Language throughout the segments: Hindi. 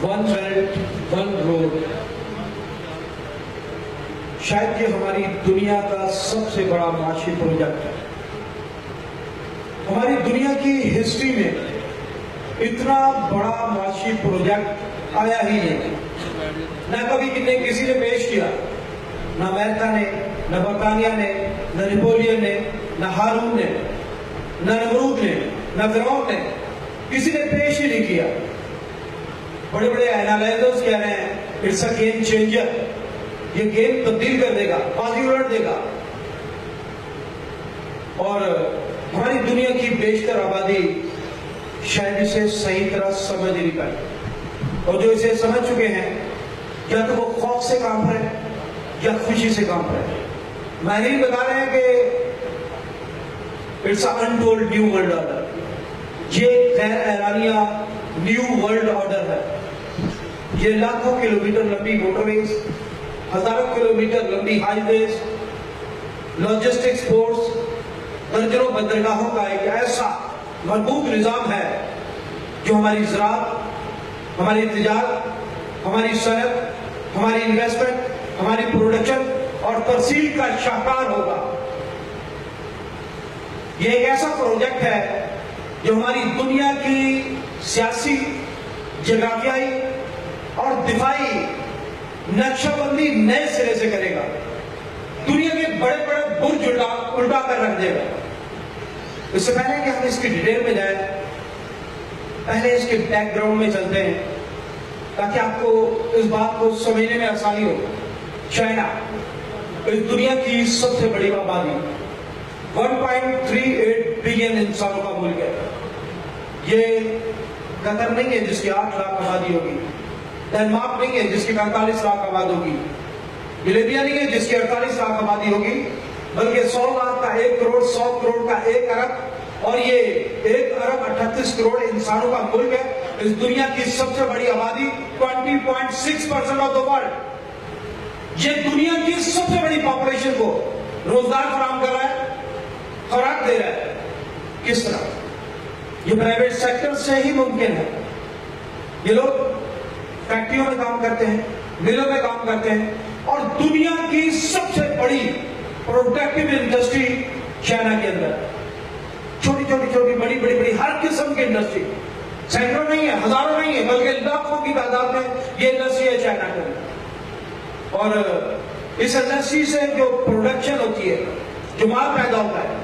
वन बेल्ट वन रोड, शायद ये हमारी दुनिया का सबसे बड़ा माशी प्रोजेक्ट है। हमारी दुनिया की हिस्ट्री में इतना बड़ा माशी प्रोजेक्ट आया ही नहीं। न कभी किसी ने पेश किया, न अमेरिका ने, न बरतानिया ने, न नेपोलियन ने, न हारून ने, न नमरूद ने, न फिरौन ने, किसी ने पेश ही नहीं किया। बड़े बड़े एनालाइजर्स कह रहे हैं इट्स अ गेम चेंजर, ये गेम तब्दील कर देगा, बाजी उलट देगा। और हमारी दुनिया की बेशतर आबादी शायद इसे सही तरह समझ नहीं पाई, और जो इसे समझ चुके हैं या तो वो खौफ से काम रहे या खुशी से काम रहे। मैंने ही बता रहे हैं कि it's a untold new world order, ये गैर ऐलानिया न्यू वर्ल्ड ऑर्डर है। ये लाखों किलोमीटर लंबी मोटरवेज, हजारों किलोमीटर लंबी हाईवेज, लॉजिस्टिक्स पोर्ट्स, दर्जनों बंदरगाहों का एक ऐसा मजबूत निजाम है जो हमारी ज़राअत, हमारी तिजारत, हमारी सनत, हमारी इन्वेस्टमेंट, हमारी प्रोडक्शन और तरसील का शाहकार होगा। यह एक ऐसा प्रोजेक्ट है जो हमारी दुनिया की सियासी, जोग्राफियाई और दिफाई नक्शाबंदी नए सिरे से करेगा। दुनिया के बड़े बड़े बुर्ज उल्टा कर रख देगा। इससे पहले कि हम इसकी डिटेल में जाए, पहले इसके बैकग्राउंड में चलते हैं ताकि आपको इस बात को समझने में आसानी हो। चाइना इस दुनिया की सबसे बड़ी आबादी, 1.38 बिलियन इंसानों का मुल्क है। ये कतर नहीं है जिसकी 8 लाख आबादी होगी, डेनमार्क नहीं है जिसकी 45 लाख आबादी होगी, लिबिया नहीं है जिसकी 48 लाख आबादी होगी, बल्कि 100 लाख का 1 करोड़, 100 करोड़ का 1 अरब, और ये 1 अरब 38 करोड़ इंसानों का मुल्क है। इस दुनिया की सबसे बड़ी आबादी 20.6% ऑफ द वर्ल्ड। ये दुनिया की सबसे बड़ी पॉपुलेशन को रोजगार फराहम कर रहा है, खुराक दे रहा है। किस तरह? ये प्राइवेट सेक्टर से ही मुमकिन है। ये लोग फैक्ट्रियों में काम करते हैं, मिलों में काम करते हैं, और दुनिया की सबसे बड़ी प्रोडक्टिव इंडस्ट्री चाइना के अंदर, छोटी बड़ी बड़ी हर किस्म की इंडस्ट्री, सैकड़ों नहीं है, हजारों नहीं है, बल्कि लाखों की तादाद में ये इंडस्ट्री है चाइना के अंदर। और इस इंडस्ट्री से जो प्रोडक्शन होती है, जो माल पैदा होता है,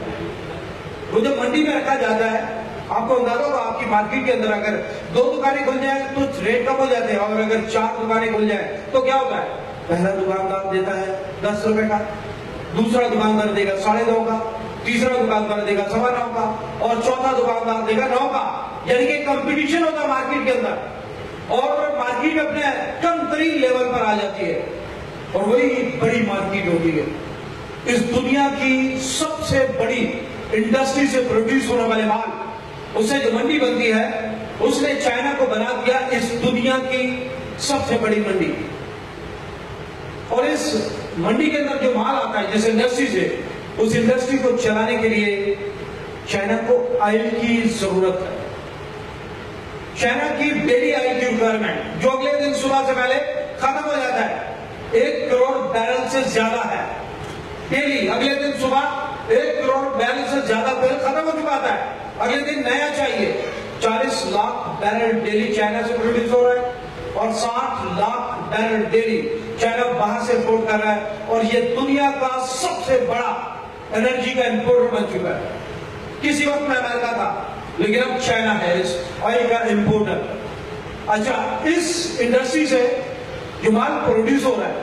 वो जब मंडी में रखा जाता है, आपको अंदाजा होगा आपकी मार्केट के अंदर अगर 2 दुकानें खुल जाए तो रेट कम हो जाते हैं, और अगर 4 दुकानें खुल जाए तो क्या होता है? पहला दुकानदार देता है 10 रुपए का, दूसरा दुकानदार देगा 9.5 का, तीसरा दुकानदार देगा 9.25 का, और चौथा दुकानदार देगा 9 का। यानी कि कंपटीशन होता है मार्केट के अंदर, और मार्केट अपने कम तरीन लेवल पर आ जाती है, और वही बड़ी मार्केट होती है। इस दुनिया की सबसे बड़ी इंडस्ट्री से प्रोड्यूस होने वाले माल, उससे जो मंडी बनती है, उसने चाइना को बना दिया इस दुनिया की सबसे बड़ी मंडी। और इस मंडी के अंदर जो माल आता है जिस इंडस्ट्री से, उस इंडस्ट्री को चलाने के लिए चाइना को ऑयल की जरूरत है। चाइना की डेली ऑयल की रिक्वायरमेंट, जो अगले दिन सुबह से पहले खत्म हो जाता है, 1 करोड़ बैरल से ज्यादा है डेली। अगले दिन सुबह 1 करोड़ बैरल से ज्यादा तेल खत्म हो चुका है, अगले दिन नया चाहिए। 40 लाख बैरल डेली चाइना से प्रोड्यूस हो रहा है, और 60 लाख बैरल डेली चाइना बाहर से इंपोर्ट कर रहा है, और ये दुनिया का सबसे बड़ा एनर्जी का इंपोर्टर बन चुका है। किसी वक्त में अमेरिका था, लेकिन अब चाइना है इस ऑयल का इंपोर्टर। अच्छा, इस इंडस्ट्री से जो माल प्रोड्यूस हो रहा है,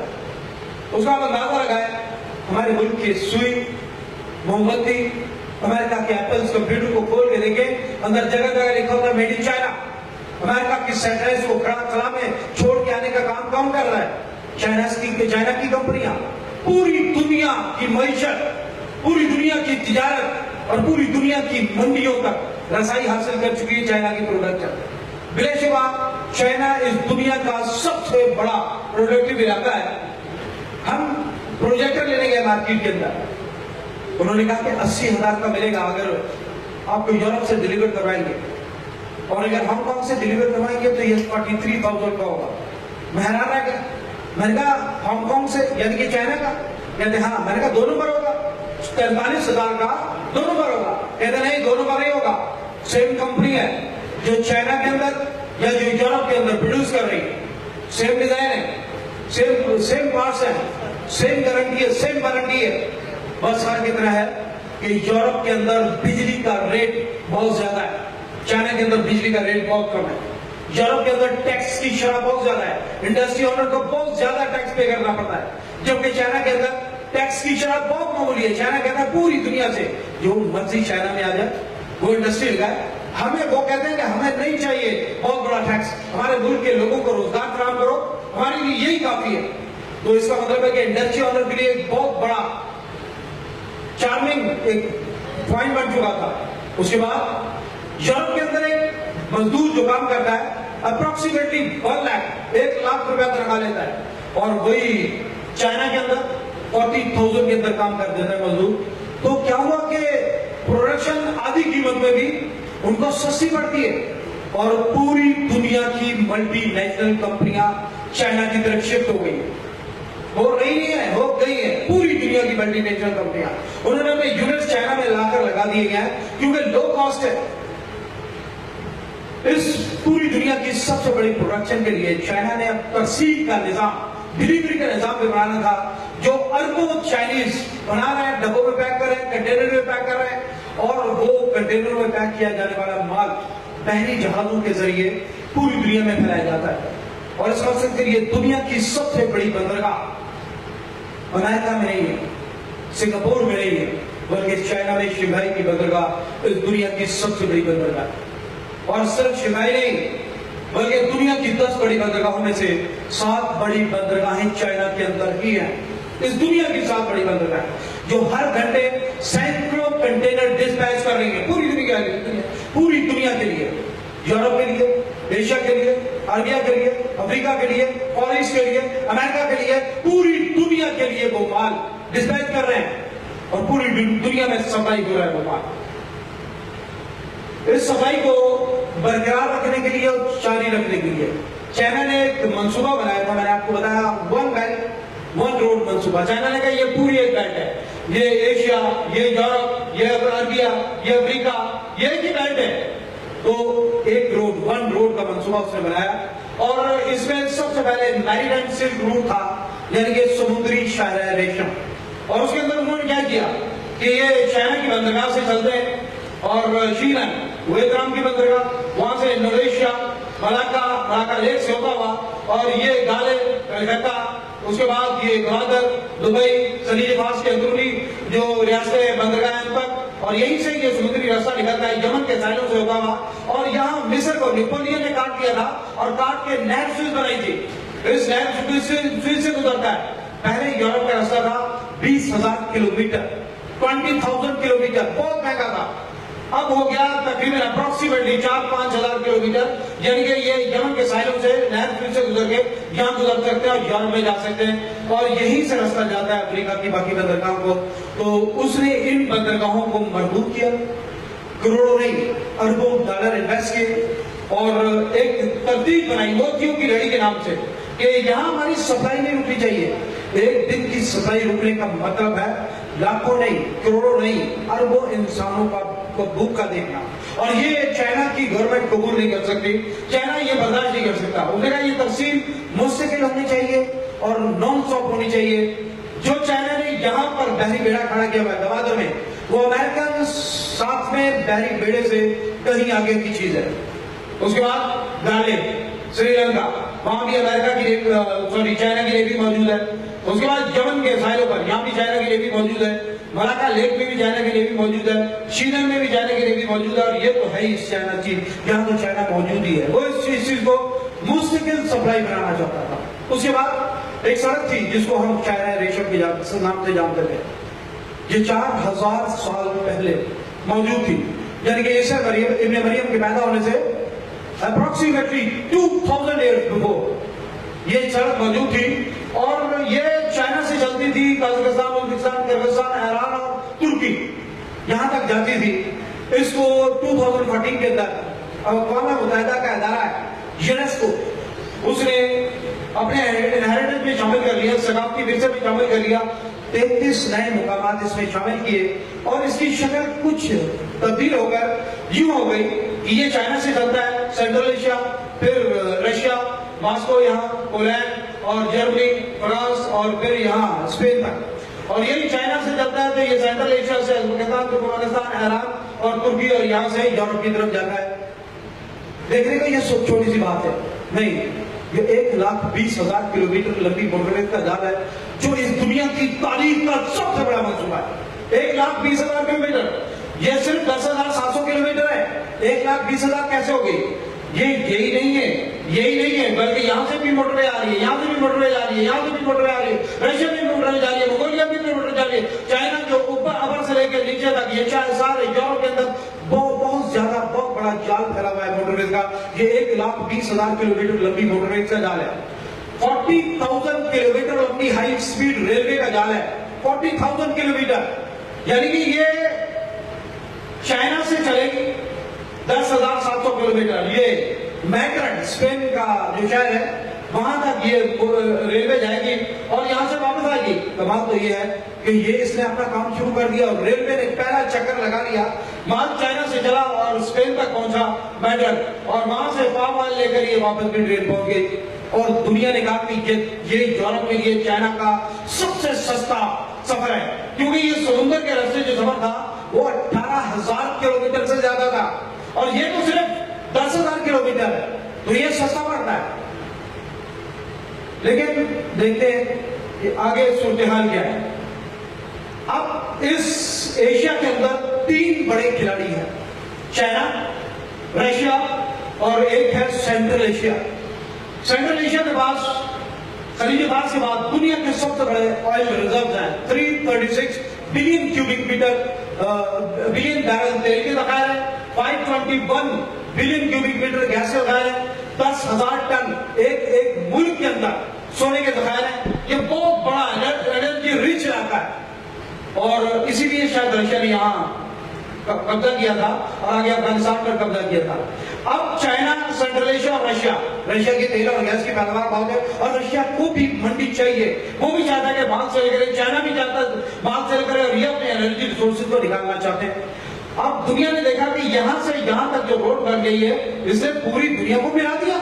उसका अंदाजा लगाए। हमारे मुल्क की सुई, मोमबत्ती, अमेरिका के एप्पल्स कंप्यूटर को खोल के देखें, अंदर जगह जगह लिखा होता है मेड इन चाइना। अमेरिका की सैटेलाइट को खला में छोड़ के आने का काम कौन कर रहा है? चाइना की कंपनियां। पूरी दुनिया की मईशत, पूरी दुनिया की तिजारत और पूरी दुनिया की मंडियों तक रसाई हासिल कर चुकी है चाइना की प्रोडक्शन। बिलाशुबा चाइना इस दुनिया का सबसे बड़ा प्रोडक्टिव इलाका है। हम प्रोजेक्टर लेने गए मार्केट के अंदर, उन्होंने कहा कि 80,000 का मिलेगा अगर आपको यूरोप से डिलीवर करवाएंगे, और अगर हांगकांग से डिलीवर करवाएंगे तो ये 43,000 का होगा। मैं हैरान रह गया। मैंने कहा हांगकांग से यानी कि चाइना का? कहते हाँ। मैंने कहा 2 नंबर होगा, 43,000 का 2 नंबर होगा। कहते नहीं 2 नंबर नहीं होगा, सेम कंपनी है जो चाइना के अंदर या जो यूरोप के अंदर प्रोड्यूस कर रही है, सेम डिजाइन है, सेम पार्ट्स है, सेम गारंटी है, सेम वारंटी है। बस फर्क इतना है कि यूरोप के अंदर बिजली का रेट बहुत ज्यादा है, चाइना के अंदर बिजली का रेट बहुत कम है। यूरोप के अंदर टैक्स की शरह बहुत ज्यादा है, इंडस्ट्री ओनर को बहुत ज्यादा टैक्स पे करना पड़ता है, जबकि चाइना के अंदर टैक्स की शरह बहुत मामूली है। चाइना कहता है पूरी दुनिया से जो मर्जी चाइना में आ जाए, वो इंडस्ट्री लगाए, हमें वो कहते हैं कि हमें नहीं चाहिए बहुत बड़ा टैक्स, हमारे मुल्क के लोगों को रोजगार फराहम करो, हमारे लिए यही काफी है। तो इसका मतलब है कि इंडस्ट्री ओनर के लिए एक बहुत बड़ा चार्मिंग एक पॉइंट बन चुका था। उसके बाद यूरोप के अंदर एक मजदूर जो काम करता है अप्रोक्सीमेटली 1 लाख रुपया तनख्वाह लेता है, और वही चाइना के अंदर 40,000 के अंदर काम कर देता है मजदूर। तो क्या हुआ कि प्रोडक्शन आधी कीमत में भी उनको सस्ती पड़ती है, और पूरी दुनिया की मल्टीनेशनल कंपनियां चाइना की तरफ शिफ्ट हो गई, हो रही नहीं है, हो गई है। पूरी दुनिया की मल्टीनेशनल कंपनियां उन्होंने अपने यूनिट्स चाइना में लाकर लगा दिए गए हैं, क्योंकि लो कॉस्ट है। इस पूरी दुनिया की सबसे बड़ी प्रोडक्शन के लिए चाइना ने अब तकसीम का निजाम, डिलीवरी का निजाम भी बनाना था, जो अरबों चाइनीज बना रहे हैं, डब्बों में पैक कर रहे हैं, कंटेनर में पैक कर रहे हैं, और वो कंटेनर में पैक किया जाने वाला माल बहरी जहाजों के जरिए पूरी दुनिया में फैलाया जाता है। और इस मकसद के लिए दुनिया की सबसे बड़ी बंदरगाह अमेरिका में नहीं है, सिंगापुर में नहीं है, बल्कि चाइना में शंघाई की बंदरगाह इस दुनिया की सबसे बड़ी बंदरगाह है। और सिर्फ शंघाई नहीं, बल्कि दुनिया की 10 बड़ी बंदरगाहों में से 7 बड़ी बंदरगाहें चाइना के अंदर ही हैं। इस दुनिया की 7 बड़ी बंदरगाहें जो हर घंटे सैकड़ों कंटेनर डिस्पैच कर रही है पूरी दुनिया के लिए, यूरोप के लिए, एशिया के लिए, अरबिया के लिए, अफ्रीका के लिए, फॉर ईस्ट के लिए, अमेरिका के लिए, पूरी दुनिया के लिए वो माल डिस्पैच कर रहे हैं, और पूरी दुनिया में सप्लाई हो रहा है वो माल। इस सफाई को बरकरार रखने के लिए और जारी रखने के लिए चाइना ने एक मंसूबा बनाया था। मैंने आपको बताया 1 बेल्ट 1 रोड मंसूबा। चाइना ने कहा ये पूरी एक बेल्ट है, ये एशिया, ये यूरोप, ये अरबिया, ये अफ्रीका, ये एक ही बेल्ट है। तो 1 रोड का मंसूबा उसने बनाया, और इसमें सबसे पहले मैरीटाइम सिल्क रूट था, यानी कि समुद्री शाहराह रेशम। और उसके अंदर उन्होंने क्या किया कि ये चाइना की बंदरगाह से चलते हैं, और शीलन वियतनाम की बंदरगाह, वहां से इंडोनेशिया, मलाक्का लेक से होता हुआ, और ये गाले कलकत्ता, उसके बाद ये ग्वादर, दुबई, खलीज फारस के अंदरूनी जो रियासतें बंदरगाह हैं तक, और यहीं से ये समुद्री रास्ता निकलता है यमन के साहिलों से होता हुआ, और यहाँ मिस्र को नेपोलियन ने काट दिया था, और काट के नहर स्विस बनाई थी। इस नहर स्विस से गुजरता है। पहले यूरोप का रास्ता था 20,000 किलोमीटर, 20,000 किलोमीटर, बहुत महंगा था। अब हो गया तकरीबन अप्रोक्सीमेटली 4-5 हजार किलोमीटर, यानी कि ये यमन के साहिलों से नहर फिर से गुजर के यहाँ गुजर सकते हैं और यूरोप में जा सकते हैं, और यहीं से रास्ता जाता है अफ्रीका की बाकी बंदरगाहों को। तो उसने इन बंदरगाहों को मजबूत किया, करोड़ों नहीं अरबों डॉलर इन्वेस्ट किए, और एक तरतीब बनाई मोतियों की लड़ी के नाम से कि यहाँ हमारी सप्लाई नहीं रुकनी चाहिए। एक दिन की सप्लाई रुकने का मतलब है लाखों नहीं, करोड़ों नहीं, अरबों इंसानों को भूखा देखना, और ये चाइना की गवर्नमेंट कबूल नहीं कर सकती, चाइना ये बर्दाश्त नहीं कर सकता। उसने कहा ये तकसीम मुस्तकिल होनी चाहिए और नॉन स्टॉप होनी चाहिए। जो चाइना ने यहाँ पर बहरी बेड़ा खड़ा किया हुआ है गवादर में, वो अमेरिकन साथ में बहरी बेड़े से कहीं आगे की चीज है। उसके बाद गाले, श्रीलंका, वहां भी अमेरिका की चाइना की नेवी मौजूद है। उसके बाद यमन के साहिलों पर यहाँ भी चाइना की नेवी मौजूद है, मलाक्का लेक में भी चाइना की नेवी मौजूद है, शीलन में भी चाइना की नेवी मौजूद है, और ये तो है ही चाइना चीज, यहाँ तो चाइना मौजूद ही है। वो इस चीज को मुस्तकिल सप्लाई बनाना चाहता था। उसके बाद एक सड़क थी जिसको हम चाइना रेशम के नाम से जानते थे, ये 4000 साल पहले मौजूद थी, यानी कि ईसा इब्ने मरियम के पैदा होने से अप्रोक्सीमेटली 2000 ईयर्स बिफोर ये सड़क मौजूद थी, और ये चाइना से चलती थी कजाकिस्तान, उज्बेकिस्तान, किर्गिस्तान, ईरान और तुर्की, यहां तक जाती थी। इसको 2014 के अंदर अक़वाम मुत्तहिदा का अदारा है यूनेस्को, उसने अपने इनहेरिटेंस में शामिल कर लिया, सकाफती विरसे में शामिल कर लिया। 33 नए मुकामात इसमें शामिल किए और इसकी शक्ल कुछ तब्दील होकर यूं हो गई कि ये चाइना से चलता है, सेंट्रल एशिया, फिर रशिया, मॉस्को, यहाँ पोलैंड और जर्मनी, फ्रांस और फिर यहाँ स्पेन तक। और यही चाइना से चलता है तो ये सेंट्रल एशिया से अफगानिस्तान, तुर्कमेनिस्तान, ईरान और तुर्की और यहाँ से यूरोप की तरफ जाता है। देखने को ये छोटी सी बात है नहीं, ये 1,20,000 किलोमीटर लंबी मोटरवे का जाल है जो इस दुनिया की तारीख का सबसे बड़ा मंसूबा है। 1,20,000 किलोमीटर, ये सिर्फ 10,700 किलोमीटर है। 1,20,000 कैसे हो गई? यही नहीं है, बल्कि यहाँ से भी मोटरवे आ रही है, यहाँ से भी मोटरवे जा रही है, यहाँ से भी मोटरवे आ रही है, रशिया में मोटरवे जा रही है, मंगोलिया में मोटरवे जा रही है, चाइना के ऊपर अपर से लेकर नीचे तक, ये सारे यूरोप के अंदर बहुत बड़ा जाल फैला हुआ है मोटरवे का। ये 1,20,000 किलोमीटर लंबी मोटरवे का जाल है। 40,000 किलोमीटर लंबी हाई स्पीड रेलवे का जाल है। 40,000 किलोमीटर, यानी कि ये चाइना से चलेगी 10,700 किलोमीटर, ये मैड्रिड स्पेन का जो शहर है वहां तक ये रेलवे जाएगी और यहां से वापस आएगी। कमाल तो ये है कि ये इसने अपना काम शुरू कर दिया और रेलवे ने पहला चक्कर लगा लिया, माल चाइना से चला और स्पेन तक पहुंचा मैड्रिड, और वहां से पाम ऑयल लेकर ये वापस भी ट्रेन पहुंच गई। और दुनिया ने कहा कि ये यूरोप के लिए चाइना का सबसे सस्ता सफर है, क्योंकि ये समुद्र के रास्ते जो सफर था वो 18,000 किलोमीटर से ज्यादा था और ये तो सिर्फ 10,000 किलोमीटर है, तो ये सस्ता पड़ता है। लेकिन देखते हैं कि आगे सूरत हाल क्या है। अब इस एशिया के अंदर 3 बड़े खिलाड़ी हैं, चाइना, रशिया और एक है सेंट्रल एशिया। सेंट्रल एशिया के पास खलीज फारस के बाद दुनिया के सबसे बड़े ऑयल रिजर्व हैं। 336 billion cubic metre billion barrel तेल के जखायर है, 521 बिलियन क्यूबिक मीटर गैस के जखायर है, 10,000 टन एक मुल्क के अंदर सोने के जखायर है। ये बहुत बड़ा एनर्जी रिच इलाका है और इसीलिए शायद रशिया ने यहाँ कब्जा किया था और आगे अफगानिस्तान पर कब्जा किया था। अब चाइना, सेंट्रल एशिया और रशिया की तेल और गैस की पैदावार बहुत है और रशिया को भी मंडी चाहिए, वो भी चाहता है कि माल सेल करे, चाइना भी चाहता है माल सेल करे और ये अपने एनर्जी रिसोर्सेज को निकालना चाहते हैं। अब दुनिया ने देखा कि यहां से यहां तक जो रोड बन गई है इससे पूरी दुनिया को मिला दिया,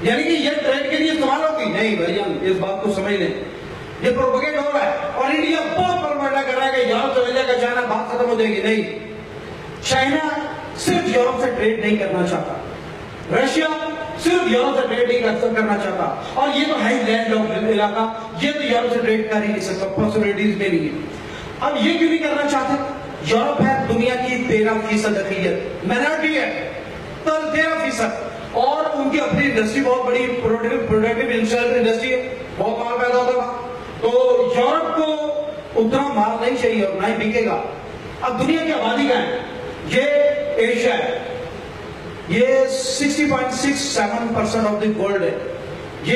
यानी कि ये ट्रेड के लिए इस्तेमाल होगी। नहीं भैया, इस बात को समझ लें, ये प्रोपेगेंड हो रहा है और इंडिया बहुत प्रोपेगेंडा कर रहा है कि यूरोप चले जाएगा, चाइना बात खत्म हो जाएगी। नहीं, चाइना सिर्फ यूरोप से ट्रेड नहीं करना चाहता, रशिया सिर्फ यूरोप से ट्रेड नहीं करना चाहता और ये तो है लैंड इलाका, ये तो यूरोप से ट्रेड कर ही नहीं सकता, पॉसिबिलिटीज में नहीं है। अब ये क्यों नहीं करना चाहते? यूरोप है दुनिया की 13% अकलियत, माइनॉरिटी है 13%, और उनकी अपनी इंडस्ट्री बहुत बड़ी प्रोडक्टिव इंडस्ट्री है, बहुत माल पैदा होगा, तो यूरोप को उतना माल नहीं चाहिए और ना ही बिकेगा। अब दुनिया की आबादी का है, ये एशिया है, ये 60.67% ऑफ द वर्ल्ड है, ये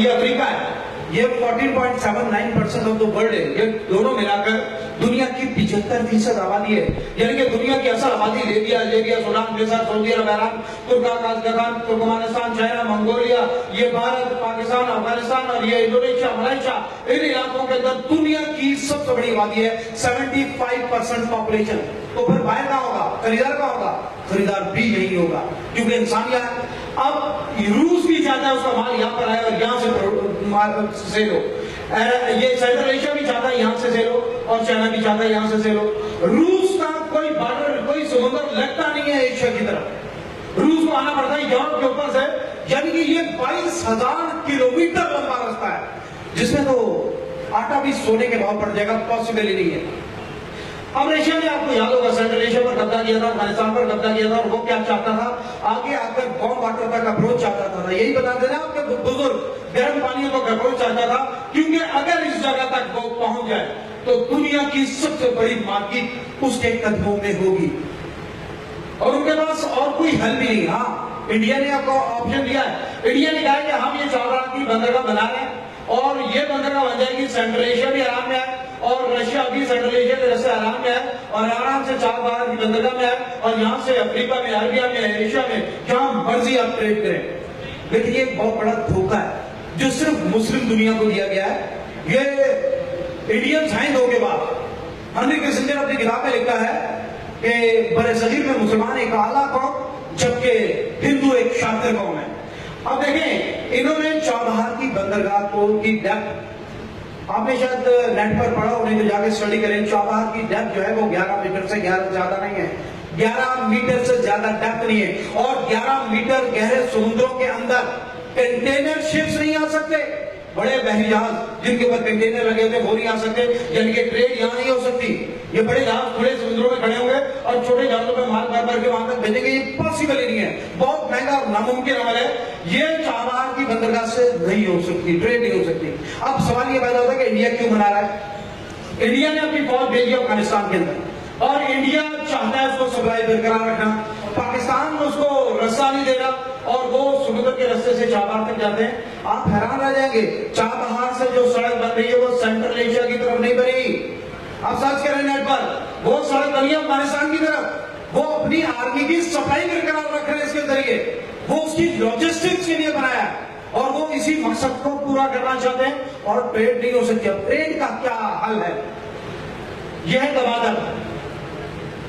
अफ्रीका है, ये 14.79% ऑफ द वर्ल्ड है। ये दोनों मिलाकर दुनिया की 75% आबादी है, यानी कि दुनिया की असल आबादी लीबिया, सूडान, मिस्र, Saudi Arab, Iran, Turkmenistan, Turkmenistan, China, Mongolia, ये भारत, पाकिस्तान, अफगानिस्तान और ये इंडोनेशिया, मलेशिया, इन इलाकों के अंदर दुनिया की सबसे बड़ी आबादी है, 75% पॉपुलेशन। तो फिर बाहर कहां होगा? खरीदार कहां होगा? खरीदार भी यही होगा, क्योंकि इंसान यहाँ है। अब रूस भी चाहता है उसका माल यहाँ पर आए और यहाँ से सेल हो, ये सेंट्रल एशिया भी चाहता है यहाँ से सेल हो और चाइना भी चाहता है यहाँ से सेल हो। रूस का कोई बॉर्डर, कोई समुद्र लगता नहीं है एशिया की तरफ, रूस को आना पड़ता है यूरोप के ऊपर से, यानी कि ये 22,000 किलोमीटर लंबा रास्ता है जिसमें तो आटा भी सोने के भाव पड़ जाएगा, पॉसिबल ही नहीं है। अब रशिया ने, आपको याद होगा, सेंट्रल एशिया पर कब्जा किया था, अफगानिस्तान पर कब्जा किया था और वो क्या चाहता था? आगे आकर बॉम्ब वाटर तक अप्रोच चाहता था। यही बता देना आपके बुजुर्ग गर्म पानी को अप्रोच चाहता था, क्योंकि अगर इस जगह तक वो पहुंच जाए तो दुनिया की सबसे बड़ी मार्केट उसके कदमों में होगी और उनके पास और कोई हल भी नहीं। हाँ, इंडिया ने आपको ऑप्शन दिया है, इंडिया ने कहा कि हम ये 14 की बंदरगाह बना रहे हैं और ये बंदरगाह बन जाएगी, सेंट्रल एशिया भी आराम में है और रशिया भी सेंट्रल एशिया के रस्ते आराम में है और आराम से चाबहार की बंदरगाह में है और यहाँ से अफ्रीका में, अरबिया में, एशिया में जहां मर्जी आप ट्रेड करें। लेकिन ये एक बहुत बड़ा धोखा है जो सिर्फ मुस्लिम दुनिया को दिया गया है। ये इंडियंस हैं धोखेबाज। हेनरी किसिंजर अपनी किताब में लिखा है कि बड़े-सगीर में मुसलमान एक आला कौम जबकि हिंदू एक शातिर कौम है। अब देखें, इन्होंने चाबहार की बंदरगाह को की डेप्थ, आपने शायद नेट पर पढ़ा हो, नहीं तो जाके स्टडी करें। चाबहार की डेप्थ जो है वो 11 मीटर से ज्यादा नहीं है, 11 मीटर से ज्यादा डेप्थ नहीं है और 11 मीटर गहरे समुद्रों के अंदर कंटेनर शिप्स नहीं आ सकते। बड़े बहरी जहाज जिनके ऊपर कंटेनर लगे होते वो नहीं आ सकते, यानी कि ट्रेड यहां नहीं हो सकती। ये बड़े जहाज खुले समुद्रों में खड़े होंगे और छोटे जहाजों में माल भर भर के वहां तक भेजेंगे, ये पॉसिबल ही नहीं है, बहुत महंगा और नामुमकिन अमल है। ये चाबहार की बंदरगाह से नहीं हो सकती, ट्रेड नहीं हो सकती। अब सवाल ये पैदा होता है कि इंडिया क्यों मना रहा है। इंडिया ने अपनी फौज भेजी अफगानिस्तान के अंदर और इंडिया चाहता है उसको सप्लाई बरकरार रखना, पाकिस्तान उसको रास्ता नहीं दे रहा और वो समुद्र के रास्ते से चाबहार तक जाते हैं। आप हैरान रह जाएंगे, चाबहार से जो सड़क बन रही है वो सेंट्रल एशिया की तरफ नहीं बनी। आप सर्च करें नेट पर, वो सड़क बनी है अफगानिस्तान की तरफ। वो अपनी आर्मी की सप्लाई बरकरार रख रहे हैं इसके जरिए, वो उसकी लॉजिस्टिक्स के लिए बनाया है और वो इसी मकसद को पूरा करना चाहते हैं और ट्रेड नहीं हो सकती। अब ट्रेड का क्या हल है? यह है गवादर,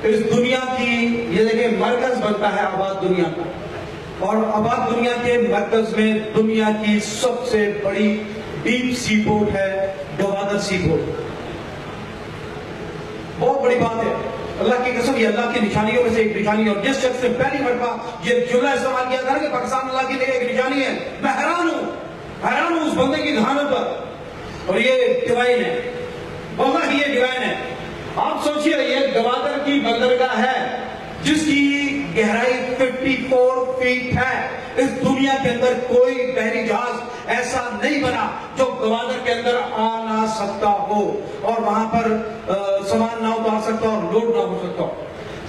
इस दुनिया की, ये देखिए मरकज बनता है आबाद दुनिया का और आबाद दुनिया के मरकज में दुनिया की सबसे बड़ी डीप सी पोर्ट है गवादर सी पोर्ट। बहुत बड़ी बात है, अल्लाह की कसम, ये अल्लाह की निशानियों में से एक निशानी। और जिस शख्स ने पहली मरतबा ये जुमला इस्तेमाल किया था कि पाकिस्तान अल्लाह की एक निशानी है, मैं हैरान हूं उस बंदे की कहानी पर। और ये डिवाइन है, वल्लाह ये डिवाइन है। आप सोचिए, ये गवादर की बंदरगाह है जिसकी गहराई 54 फीट है। इस दुनिया के अंदर कोई बहरी जहाज ऐसा नहीं बना जो गवादर के अंदर आ ना सकता हो और वहां पर सामान ना उतार सकता और लोड ना हो सकता।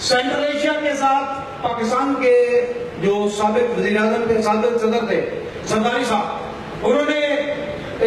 सेंट्रल एशिया के साथ पाकिस्तान के जो साबिक वज़ीर-ए-आज़म के साबिक सदर थे सरदारी साहब, उन्होंने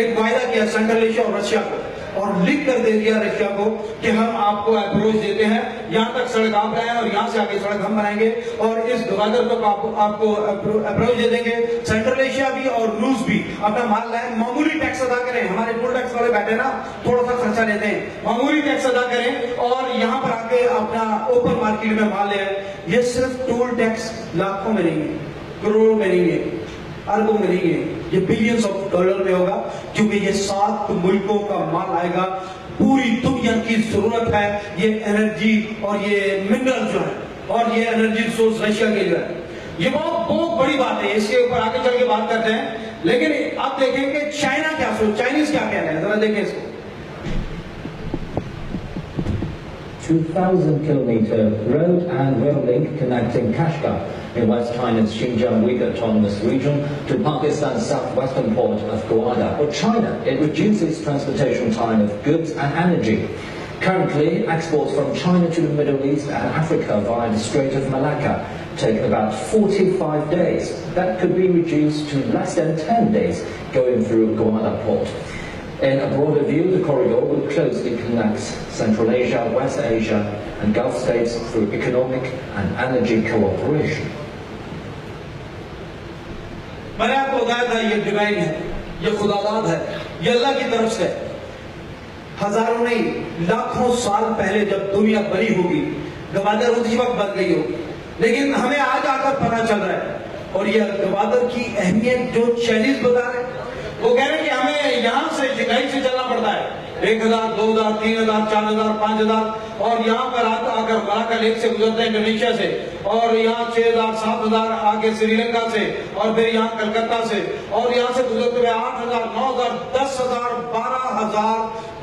एक वायदा किया सेंट्रल एशिया और रशिया को और लिख कर दे दिया रशिया को कि हम आपको अप्रोच देते हैं, यहां तक सड़क आप लाएं और यहां से आगे सड़क हम बनाएंगे और इस गवादर तक आपको अप्रोच दे देंगे। सेंट्रल एशिया भी और रूस भी अपना माल लाए, मामूली टैक्स अदा करें, हमारे टोल टैक्स वाले बैठे ना थोड़ा सा खर्चा लेते हैं, मामूली टैक्स अदा करें और यहां पर आके अपना ओपन मार्केट में माल ले आए। ये सिर्फ टोल टैक्स लाखों में नहीं है, करोड़ों में नहीं है, अरबों में नहीं है, ये बिलियंस ऑफ डॉलर में होगा क्योंकि ये 7 मुल्कों का माल आएगा। पूरी दुनिया की जरूरत है ये एनर्जी और ये मिनरल जो है और ये एनर्जी सोर्स रशिया के जो है, ये बहुत बड़ी बात है। इसके ऊपर आगे चल के बात करते हैं। लेकिन आप देखें कि चाइना क्या सोच, चाइनीज क्या कह रहे हैं, जरा देखें इसको। 2,000 kilometer road and rail link connecting Kashgar in West China's Xinjiang Uyghur Autonomous Region to Pakistan's southwestern port of Gwadar. For China, it reduces transportation time of goods and energy. Currently, exports from China to the Middle East and Africa via the Strait of Malacca take about 45 days. That could be reduced to less than 10 days going through Gwadar port. In a broader view, the corridor will closely connect Central Asia, West Asia and Gulf states through economic and energy cooperation. मैंने आपको बताया था ये डिवाइन है, ये खुदादाद है, ये अल्लाह की तरफ से। हजारों नहीं लाखों साल पहले जब दुनिया बनी होगी, गवादर उसी वक्त बन गई होगी, लेकिन हमें आज आकर पता चल रहा है। और ये गवादर की अहमियत जो चाइनीज बता रहे हैं, वो कह रहे हैं कि हमें यहां से शंघाई से चलना पड़ता है 1000, 2000, 3000, 4000, 5000 और यहाँ पर आकर मलाक्का लेक से गुजरते हैं इंडोनेशिया से और यहाँ 6000, 7000 आगे श्रीलंका से और फिर यहाँ कलकत्ता से और यहाँ से गुजरते हुए 8000, 9000, 10000,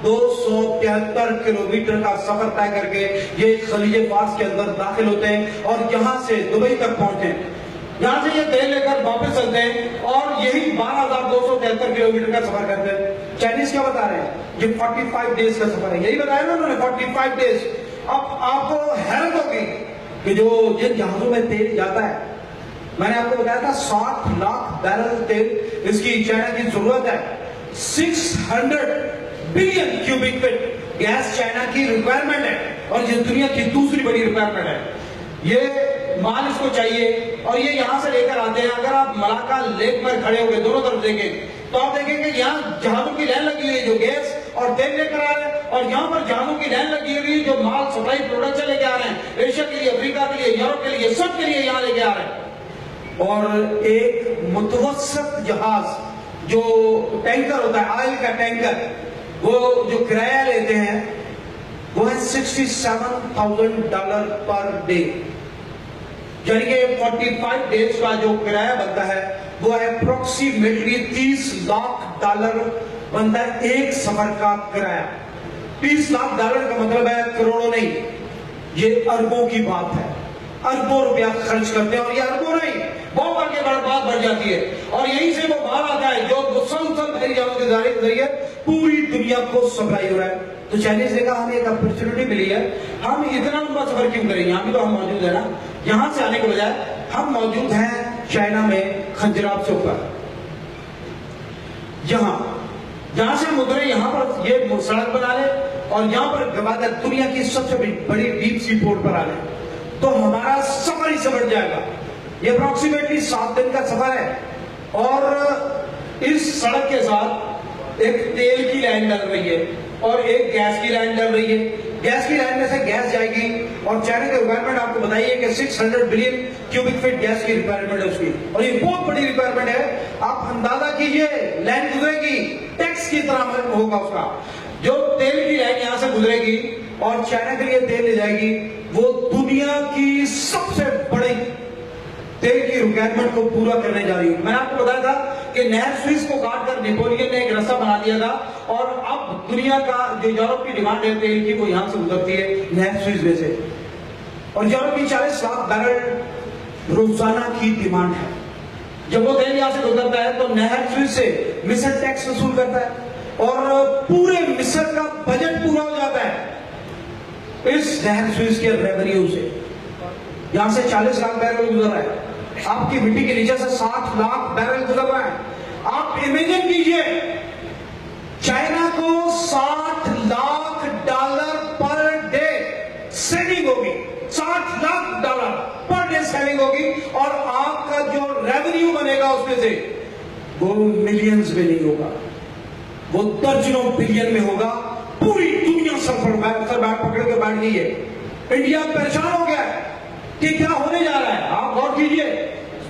12273 किलोमीटर का सफर तय करके ये खलीज फार्स के अंदर दाखिल होते हैं और यहाँ से दुबई तक पहुंचते हैं। यहां से ये तेल लेकर वापस चलते हैं और यही 12273 किलोमीटर का सफर करते हैं। चाइनीज क्या बता रहे हैं? ये 45 डेज का सफर है, यही बताया ना उन्होंने, 45 डेज। अब आपको हैरत होगी कि जो जिन जहाजों में तेल जाता है, मैंने आपको बताया था 60 लाख बैरल तेल इसकी चाइना की जरूरत है। 600 billion cubic feet gas China की रिक्वायरमेंट है और ये दुनिया की दूसरी बड़ी रिक्वायरमेंट है। ये माल इसको चाहिए और ये यहां से लेकर आते हैं। अगर आप मलाका लेक पर खड़े हुए दोनों तरफ देखें तो आप देखेंगे यहाँ जहाजों की लाइन लगी हुई है जो गैस और तेल लेकर आ रहे हैं, और यहाँ पर जहाजों की लाइन लगी हुई है जो माल सप्लाई प्रोडक्शन लेके आ रहे हैं, एशिया के लिए, अफ्रीका के लिए, यूरोप के लिए, सब के लिए यहाँ लेके आ रहे हैं। और एक मुतवस्सत जहाज जो टैंकर होता है, ऑयल का टैंकर, वो जो किराया लेते हैं वो है $67,000 पर डे, यानी कि 45 डेज का जो किराया बनता है वो अप्रोक्सीमेटली $30 लाख बनता है एक सफर का किराया। $30 लाख का मतलब है करोड़ों नहीं, ये अरबों की बात है। अरबों रुपया खर्च करते हैं और ये अरबों नहीं, बहुत आगे बात बढ़ जाती है। और यहीं से वो माल आता है जो मुसलसल बहरी जहाजों के जरिए पूरी दुनिया को सप्लाई हो रहा है। तो चाइनीज ने कहा हमें एक अपॉर्चुनिटी मिली है, हम इतना लंबा सफर क्यों करें, यहाँ भी तो हम मौजूद है ना। यहां से आने के बजाय हम मौजूद हैं चाइना में खंजराब से ऊपर, जहां से हम उतरे यहाँ पर ये सड़क बना ले और यहाँ पर गवादर दुनिया की सबसे बड़ी डीप सी पोर्ट पर आ ले तो हमारा सफर ही समझ जाएगा। ये अप्रोक्सीमेटली 7 दिन का सफर है और इस सड़क के साथ एक तेल की लाइन डल रही है और एक गैस की लाइन डल रही है। गैस की लाइन में से गैस जाएगी और चाइना की रिक्वायरमेंट आपको बताइए कि 600 बिलियन क्यूबिक फीट गैस की रिक्वायरमेंट है उसकी, और ये बहुत बड़ी रिक्वायरमेंट है। आप अंदाजा कीजिए लाइन गुजरेगी टैक्स की तरह होगा उसका। जो तेल की लाइन यहां से गुजरेगी और चाइना के लिए तेल ले जाएगी, वो दुनिया की सबसे बड़ी तेल की रिक्वायरमेंट को पूरा करने जा रही है। मैंने आपको बताया था कि नहर स्विस को काटकर नेपोलियन ने एक रास्ता बना दिया था और अब दुनिया का जो यूरोप की डिमांड है तेल की वो यहां से गुजरती है नहर स्विस में से, और यूरोप की 40 लाख बैरल रोजाना की डिमांड है। जब वो तेल यहां से गुजरता है तो नहर स्विस से मिस्र टैक्स वसूल करता है और पूरे मिस्र का बजट पूरा हो जाता है इस नहर स्विस के रेवेन्यू से। यहां से 40 लाख बैरल गुजर रहा है, आपकी मिट्टी के नीचे से 60 लाख बैरल गुजर रहा है। आप इमेजिन कीजिए चाइना को $60 लाख पर डे सेविंग होगी, $60 लाख पर डे सेविंग होगी, और आपका जो रेवेन्यू बनेगा उसमें से वो मिलियंस में नहीं होगा, वो दर्जनों बिलियन में होगा। पूरी दुनिया सर पकड़ के बैठ गई है। इंडिया परेशान हो गया है कि क्या होने जा रहा है। आप गौर कीजिए,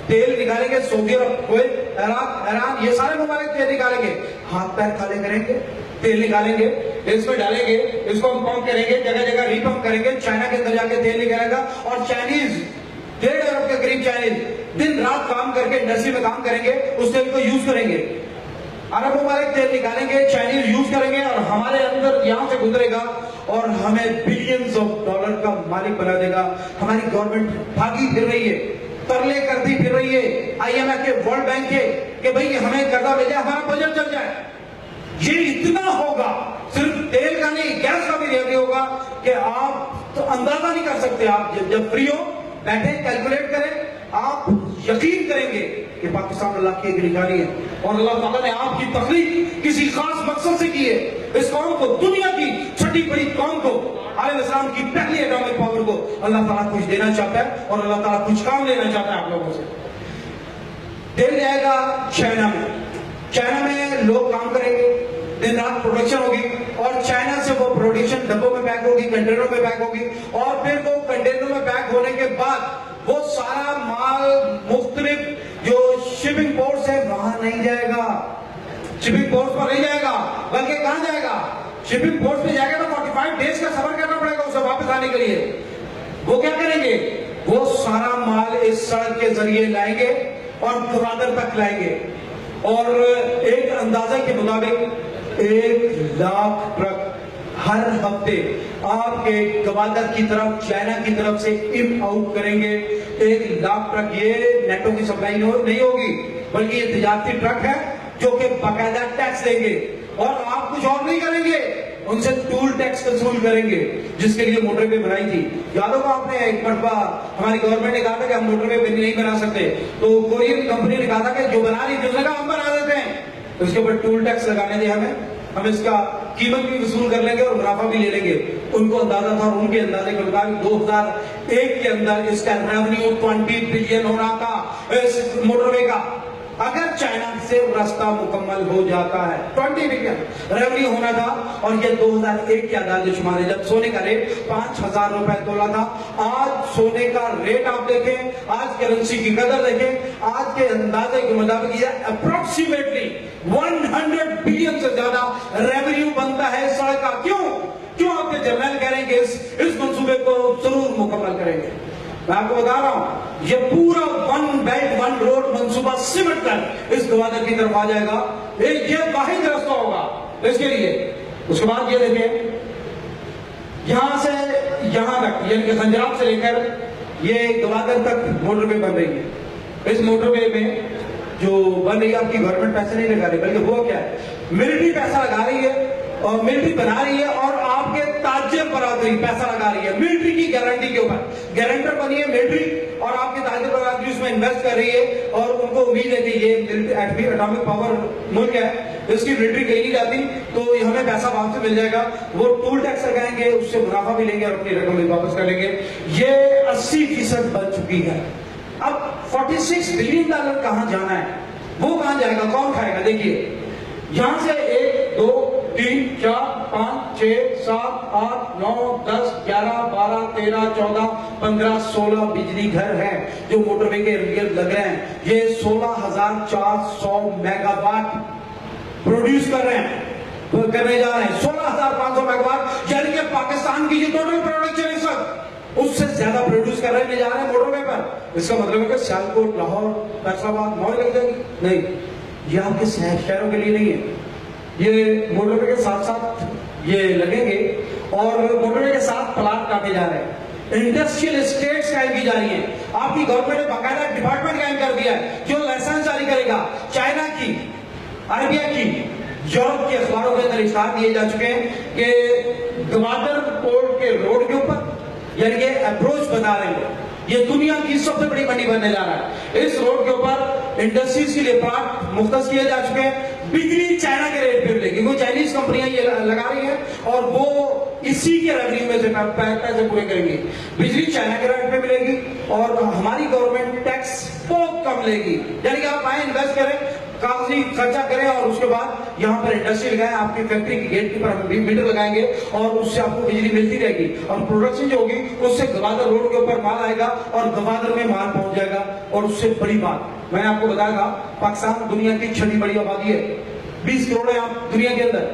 तेल निकालेंगे सऊदी अरब, कुवैत, इराक, ईरान, ये सारे ममालिक तेल निकालेंगे, हाथ पैर खाली करेंगे, तेल निकालेंगे, इसमें डालेंगे, इसको हम पंप करेंगे, जगह जगह रीपंप करेंगे, चाइना के अंदर जाके तेल निकलेगा और चाइनीज 1.5 अरब के करीब चाइनीज दिन रात काम करके इंडस्ट्री में काम करेंगे, उस तेल को यूज करेंगे। अरब ममालिक तेल निकालेंगे, चाइनीज यूज करेंगे और हमारे अंदर यहां से गुजरेगा और हमें बिलियंस ऑफ डॉलर का मालिक बना देगा। हमारी गवर्नमेंट भागी फिर रही है, तरले करती फिर रही है IMF के, वर्ल्ड बैंक के, कि भाई हमें कर्जा ले जाए, हमारा बजट चल जाए। ये इतना होगा, सिर्फ तेल का नहीं गैस का भी रेट होगा कि आप तो अंदाजा नहीं कर सकते। आप जब फ्री हो बैठे कैलकुलेट करें, आप यकीन करेंगे कि पाकिस्तान अल्लाह की एक निशानी है और अल्लाह ताला ने आपकी तखलीक किसी खास मकसद से की है। इस कौम को, दुनिया की छठी बड़ी कौम को, अलैहिस्सलाम की पहली एटॉमिक पावर को अल्लाह ताला कुछ देना चाहता है और अल्लाह ताला कुछ काम लेना चाहता है आप लोगों से। तेल जाएगा चाइना में लोग काम करेंगे, दिन रात प्रोडक्शन होगी और चाइना से वो प्रोडक्शन डब्बों में पैक होगी, कंटेनरों में पैक होगी, और फिर वो कंटेनरों में पैक होने के बाद वो सारा माल मुख्तलिफ जो शिपिंग पोर्ट्स है वहां नहीं जाएगा, शिपिंग पोर्ट्स पर नहीं जाएगा, बल्कि कहां जाएगा? शिपिंग पोर्ट्स पे जाएगा तो 45 डेज का सफर करना पड़ेगा उसे वापस आने के लिए। वो क्या करेंगे? वो सारा माल इस सड़क के जरिए लाएंगे और ग्वादर तक लाएंगे, और एक अंदाजा के मुताबिक 1 लाख ट्रक हर हफ्ते आपके ग्वादर की तरफ, चाइना की तरफ से इन आउट करेंगे। 1 लाख ट्रक, ये नेटो की सप्लाई नहीं होगी, बल्कि ये तजारती ट्रक है जो कि बाकायदा टैक्स देंगे, और आप कुछ और नहीं करेंगे, उनसे टूल टैक्स वसूल करेंगे, जिसके लिए मोटरवे बनाई थी। याद होगा आपने, एक मरतबा हमारी गवर्नमेंट ने कहा था कि हम मोटरवे नहीं बना सकते, तो कोरियन कंपनी ने कहा था कि जो बना रही थी उसने कहा हम बना देते हैं, उसके ऊपर टूल टैक्स लगाने दिया हमें, हम इसका कीमत भी वसूल कर लेंगे और मुनाफा भी ले लेंगे। उनको अंदाजा था और उनके अंदाजे के मुताबिक 2001 के अंदर इसका रेवेन्यू 20 बिलियन होना था इस मोटरवे का। अगर चाइना से रास्ता मुकम्मल हो जाता है 20 बिलियन रेवेन्यू होना था। और ये 2001 के अंदाजे शुमारे जब सोने का रेट 5,000 रुपए तोला था। आज सोने का रेट आप देखें, आज करेंसी की कदर देखें, आज के अंदाजे के मुताबिक ये अप्रोक्सीमेटली 100 बिलियन से ज्यादा रेवेन्यू बनता है इस सड़क का। क्यों आपके जर्नल कह रहे हैं कि इस मंसूबे को जरूर मुकम्मल करेंगे। मैं आपको बता रहा हूं ये पूरा वन बेल्ट वन रोड मंसूबा सिमट कर इस गवादर की तरफ आ जाएगा। ये वाहिद रास्ता होगा इसके लिए। उसके बाद ये देखिए, यहां से यहां तक यानी कि खंजराब से लेकर ये गवादर तक मोटरवे बन रही है। इस मोटरवे में जो बन रही है आपकी गवर्नमेंट पैसे नहीं लगा रही, बल्कि हुआ क्या है, मिलिट्री पैसा लगा रही है और मिलिट्री बना रही है और आपके ताजिर बरादरी पैसा लगा रही है मिलिट्री की गारंटी के ऊपर। गारंटर बनी है मिलिट्री और आपके ताजिर बरादरी उसमें इन्वेस्ट कर रही है और उनको उम्मीद है कि ये एटॉमिक पावर मुल्क है, इसकी मिलिट्री कहीं नहीं जाती, तो हमें पैसा वापस मिल जाएगा। वो टूल टैक्स लगाएंगे, उससे मुनाफा भी लेंगे और अपनी रकम भी वापस कर लेंगे। ये 80% बन चुकी है। अब 46 बिलियन डॉलर कहां जाना है, वो कहां जाएगा, कौन खाएगा? देखिए यहां से 1 2 3 4 5 6 7 8 9 10 11 12 13 14 15 16 बिजली घर हैं जो मोटरवे के इर्द लग रहे हैं। ये 16,400 मेगावाट प्रोड्यूस कर रहे हैं, करने जा रहे हैं 16,500 मेगावाट, यानी कि पाकिस्तान की जो टोटल प्रोडक्शन इस वक्त उससे ज्यादा प्रोड्यूस कर रहे जा रहे हैं मोटरवे पर। इसका मतलब है कि सियालकोट, लाहौर, फैसलाबाद, मौज लग जाएगी? नहीं, ये आपके शहरों के लिए नहीं है। ये मोटरवे के साथ साथ ये लगेंगे और मोटरवे के साथ प्लाट काटे जा रहे हैं, इंडस्ट्रियल एस्टेट्स कायम की जा रही है। आपकी गवर्नमेंट ने बाकायदा डिपार्टमेंट कायम कर दिया है जो लाइसेंस जारी करेगा। चाइना की, अरबिया की, यूरोप के अखबारों के अंदर इश्तार दिए जा चुके हैं कि गवादर पोर्ट के रोड के ऊपर यानी कि अप्रोच बता रहे हैं, ये दुनिया की सबसे बड़ी मंडी बनने जा रहा है। इस रोड के ऊपर इंडस्ट्रीज के लिए प्लाट मुख्तस किए जा चुके हैं। बिजली चाइना के रेट पे मिलेगी, वो चाइनीज कंपनियां ये लगा रही हैं और वो इसी के रेवेन्यू में से पैसे पूरे करेंगी। बिजली चाइना के रेट पे मिलेगी और हमारी गवर्नमेंट टैक्स बहुत कम लेगी। यानी कि आप आए इन्वेस्ट करें, कागजी खर्चा करें और उसके बाद यहाँ पर इंडस्ट्री लगाएं, आपकी फैक्ट्री की गेट के ऊपर मीटर लगाएंगे और उससे आपको बिजली मिलती रहेगी और प्रोडक्शन जो होगी उससे गवादर रोड के ऊपर माल आएगा और गवादर में माल पहुंच जाएगा। और उससे बड़ी बात मैंने आपको बताया था, पाकिस्तान दुनिया की 6वीं बड़ी आबादी है, 20 करोड़ है आप दुनिया के अंदर।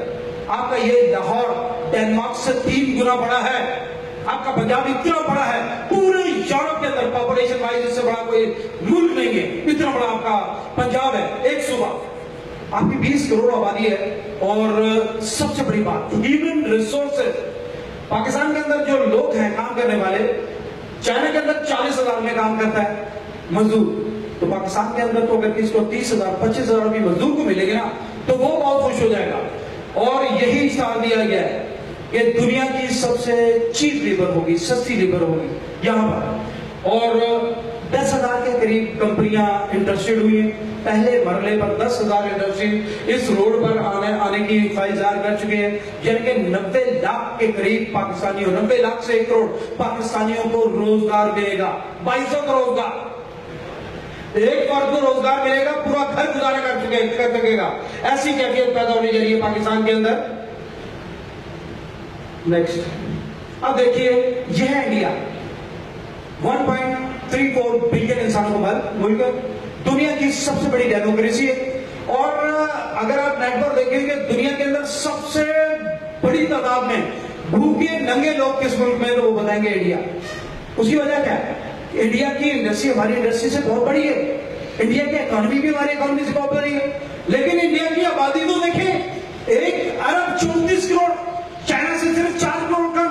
आपका ये लाहौर डेनमार्क से 3 गुना बड़ा है, आपका पंजाब इतना बड़ा है, पूरे यूरोप के अंदर पॉपुलेशन वाइज इससे बड़ा कोई मुल्क नहीं है, इतना बड़ा आपका पंजाब है, एक सूबा। आपकी 20 करोड़ आबादी है और सबसे बड़ी बात ह्यूमन रिसोर्सेज, पाकिस्तान के अंदर जो लोग हैं काम करने वाले, चाइना के अंदर 40,000 में काम करता है मजदूर, तो पाकिस्तान के अंदर तो अगर इसको 30,000 25,000 भी मजदूर को मिलेंगे ना तो वो बहुत खुश हो जाएगा। और यही इश्तार दिया गया है कि दुनिया की सबसे चीप लेबर होगी, सस्ती लेबर होगी यहाँ पर। और 10,000 के करीब कंपनियां इंटरेस्टेड हुई हैं। पहले मरले पर 10,000 इंडस्ट्री इस रोड पर आने की ख्वाहिश जाहिर कर चुके हैं। यानी कि 90 लाख के करीब पाकिस्तानियों, 90 लाख से 1 करोड़ पाकिस्तानियों को रोजगार मिलेगा, 2200 का रोजगार, एक फर्द को रोजगार मिलेगा, पूरा घर गुजारा कर सकेगा। ऐसी कैफियत पैदा होने जा रही है पाकिस्तान के अंदर। नेक्स्ट अब देखिए, यह है इंडिया, 1.34 बिलियन इंसानों का मुल्क, दुनिया की सबसे बड़ी डेमोक्रेसी है। और अगर आप नेट पर देखेंगे दुनिया के अंदर सबसे बड़ी तादाद में भूखे नंगे लोग किस मुल्क में, तो वो बताएंगे इंडिया। उसकी वजह क्या है? इंडिया की इंडस्ट्री हमारी इंडस्ट्री से बहुत बड़ी है, इंडिया की इकोनॉमी भी हमारी इकोनॉमी से बहुत बड़ी है, लेकिन इंडिया की आबादी तो देखें 1 अरब 34 करोड़, चाइना से सिर्फ 4 करोड़ कम।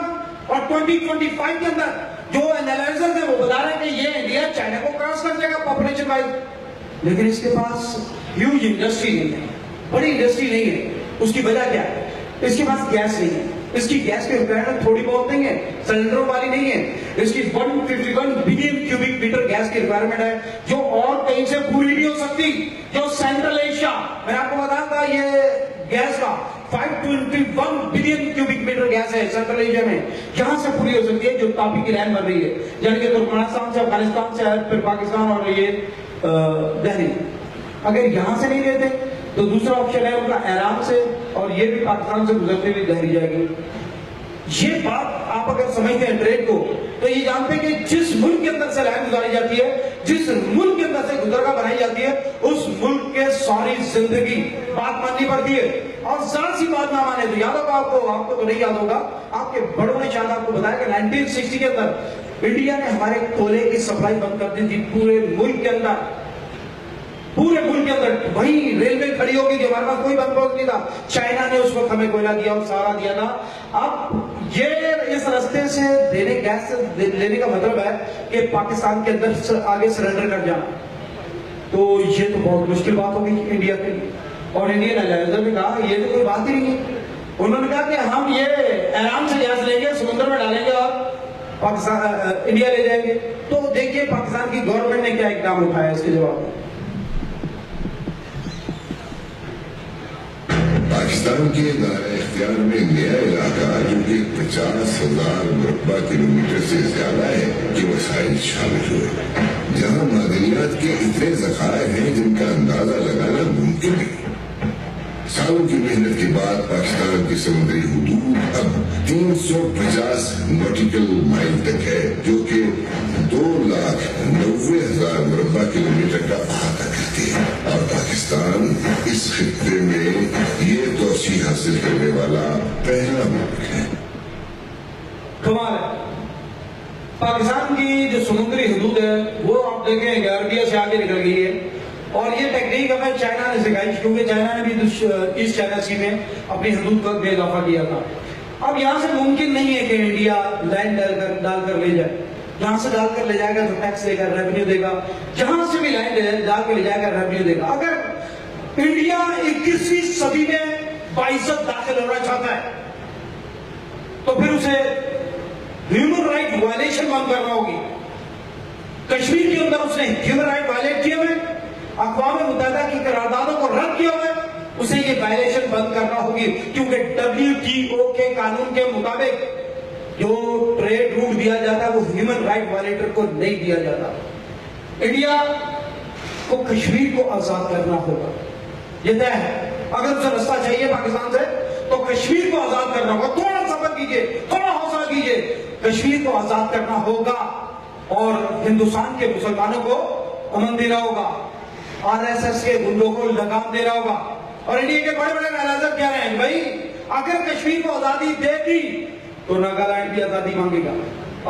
और 2025 के अंदर जो एनालिसिस है वो बता रहे हैं कि ये इंडिया चाइना को क्रॉस कर जाएगा पॉपुलेशन वाइज, लेकिन इसके पास ह्यूज इंडस्ट्री नहीं है, बड़ी इंडस्ट्री नहीं है। उसकी वजह क्या है? इसके पास गैस नहीं है, इसकी गैस की रिक्वायरमेंट थोड़ी बहुत नहीं है, सिलेंडरों वाली नहीं है। इसकी 151 बिलियन क्यूबिक मीटर गैस की रिक्वायरमेंट है, जो और कहीं से पूरी नहीं हो सकती। जो सेंट्रल एशिया, मैंने आपको बताया था ये गैस का 521 बिलियन क्यूबिक मीटर गैस है सेंट्रल एशिया में, यहां से पूरी हो सकती है जो तापी की लाइन बन रही है, यानी कि तुर्कमेनिस्तान से, अफगानिस्तान से, फिर पाकिस्तान और ये दिल्ली। अगर यहां से नहीं लेते तो दूसरा ऑप्शन है उनका ईरान से, और ये भी पाकिस्तान से गुजरते हुए दहरी जाएगी। ये बात आप अगर समझते हैं ट्रेड को, तो ये जानते हैं कि जिस मुल्क के अंदर से लाइन गुजारी जाती है, जिस मुल्क के अंदर से गुजरगा बनाई जाती है, उस मुल्क के सारी जिंदगी बात माननी पड़ती है। और जरा सी बात ना माने तो याद होगा आपको तो नहीं याद होगा, आपके बड़ों ने शायद आपको बताया कि 1960 के अंदर इंडिया ने हमारे कोयले की सप्लाई बंद कर दी थी पूरे मुल्क के अंदर। वही रेलवे खड़ी होगी कि हमारे पास कोई बंदोबस्त नहीं था, चाइना ने उस वक्त हमें कोयला दिया और सहारा दिया था। अब ये इस रास्ते से देने गैस से लेने का मतलब है कि पाकिस्तान के अंदर आगे सरेंडर कर जाना, तो ये तो बहुत मुश्किल बात होगी इंडिया के लिए। और इंडियन एडवाइजर ने कहा ये तो कोई बात ही नहीं है। उन्होंने कहा कि हम ये ईरान से गैस लेंगे, समुद्र में डालेंगे और पाकिस्तान इंडिया ले जाएंगे। तो देखिए पाकिस्तान की गवर्नमेंट ने क्या इकदाम उठाया इसके जवाब में। पाकिस्तान के दायरे इख्तियार में नया इलाका जो कि 50,000 मुरब्बा किलोमीटर से ज्यादा है कि वसाइल शामिल हुए, जहां मादनियात के इतने जखायर हैं जिनका अंदाजा लगाना मुमकिन नहीं। सालों की मेहनत के बाद पाकिस्तान की समुद्री हुदूद अब 350 नॉटिकल माइल तक है, जो कि 2,90,000 मुरब्बा किलोमीटर का अहाता करती है। और पाकिस्तान इस खित्ते में ये तोसी हासिल करने वाला पहला मुल्क है। कमाल है। पाकिस्तान की जो समुद्री हुदूद है वो आप देखें अरबिया से आगे निकल गई है, और ये टेक्निक हमें चाइना ने सिखाई, क्योंकि चाइना ने भी ईस्ट चाइना सी में अपनी हदूद में इजाफा किया था। अब यहां से मुमकिन नहीं है कि इंडिया लाइन डालकर ले जाए, जहां से डालकर ले जाएगा तो टैक्स देगा, रेवेन्यू देगा, जहां से भी लाइन डाल के ले जाएगा रेवेन्यू देगा। अगर इंडिया 21वीं सदी में बाइज्जत दाखिल होना चाहता है तो फिर उसे ह्यूमन राइट वायलेशन बंद करना होगी। कश्मीर के अंदर उसने ह्यूमन राइट वायलेट किए हुए, अक़वाम मुत्तहिदा की करारदादों को रद्द किया हुआ, उसे ये वायलेशन बंद करना होगी, क्योंकि WTO के कानून के मुताबिक जो ट्रेड रूट दिया जाता है वो ह्यूमन राइट वायलेटर को नहीं दिया जाता। इंडिया को कश्मीर को आजाद करना होगा, ये तय है। अगर उसे रास्ता चाहिए पाकिस्तान से तो कश्मीर को आजाद करना होगा। थोड़ा सब्र कीजिए, थोड़ा हौसला कीजिए, कश्मीर को आजाद करना होगा और हिंदुस्तान के मुसलमानों को अमन देना होगा, RSS के गुंडों को लगाम देना होगा। और इंडिया के बड़े बड़े एनालाइजर कह रहे हैं भाई अगर कश्मीर को आजादी दे दी तो नागालैंड भी आजादी मांगेगा,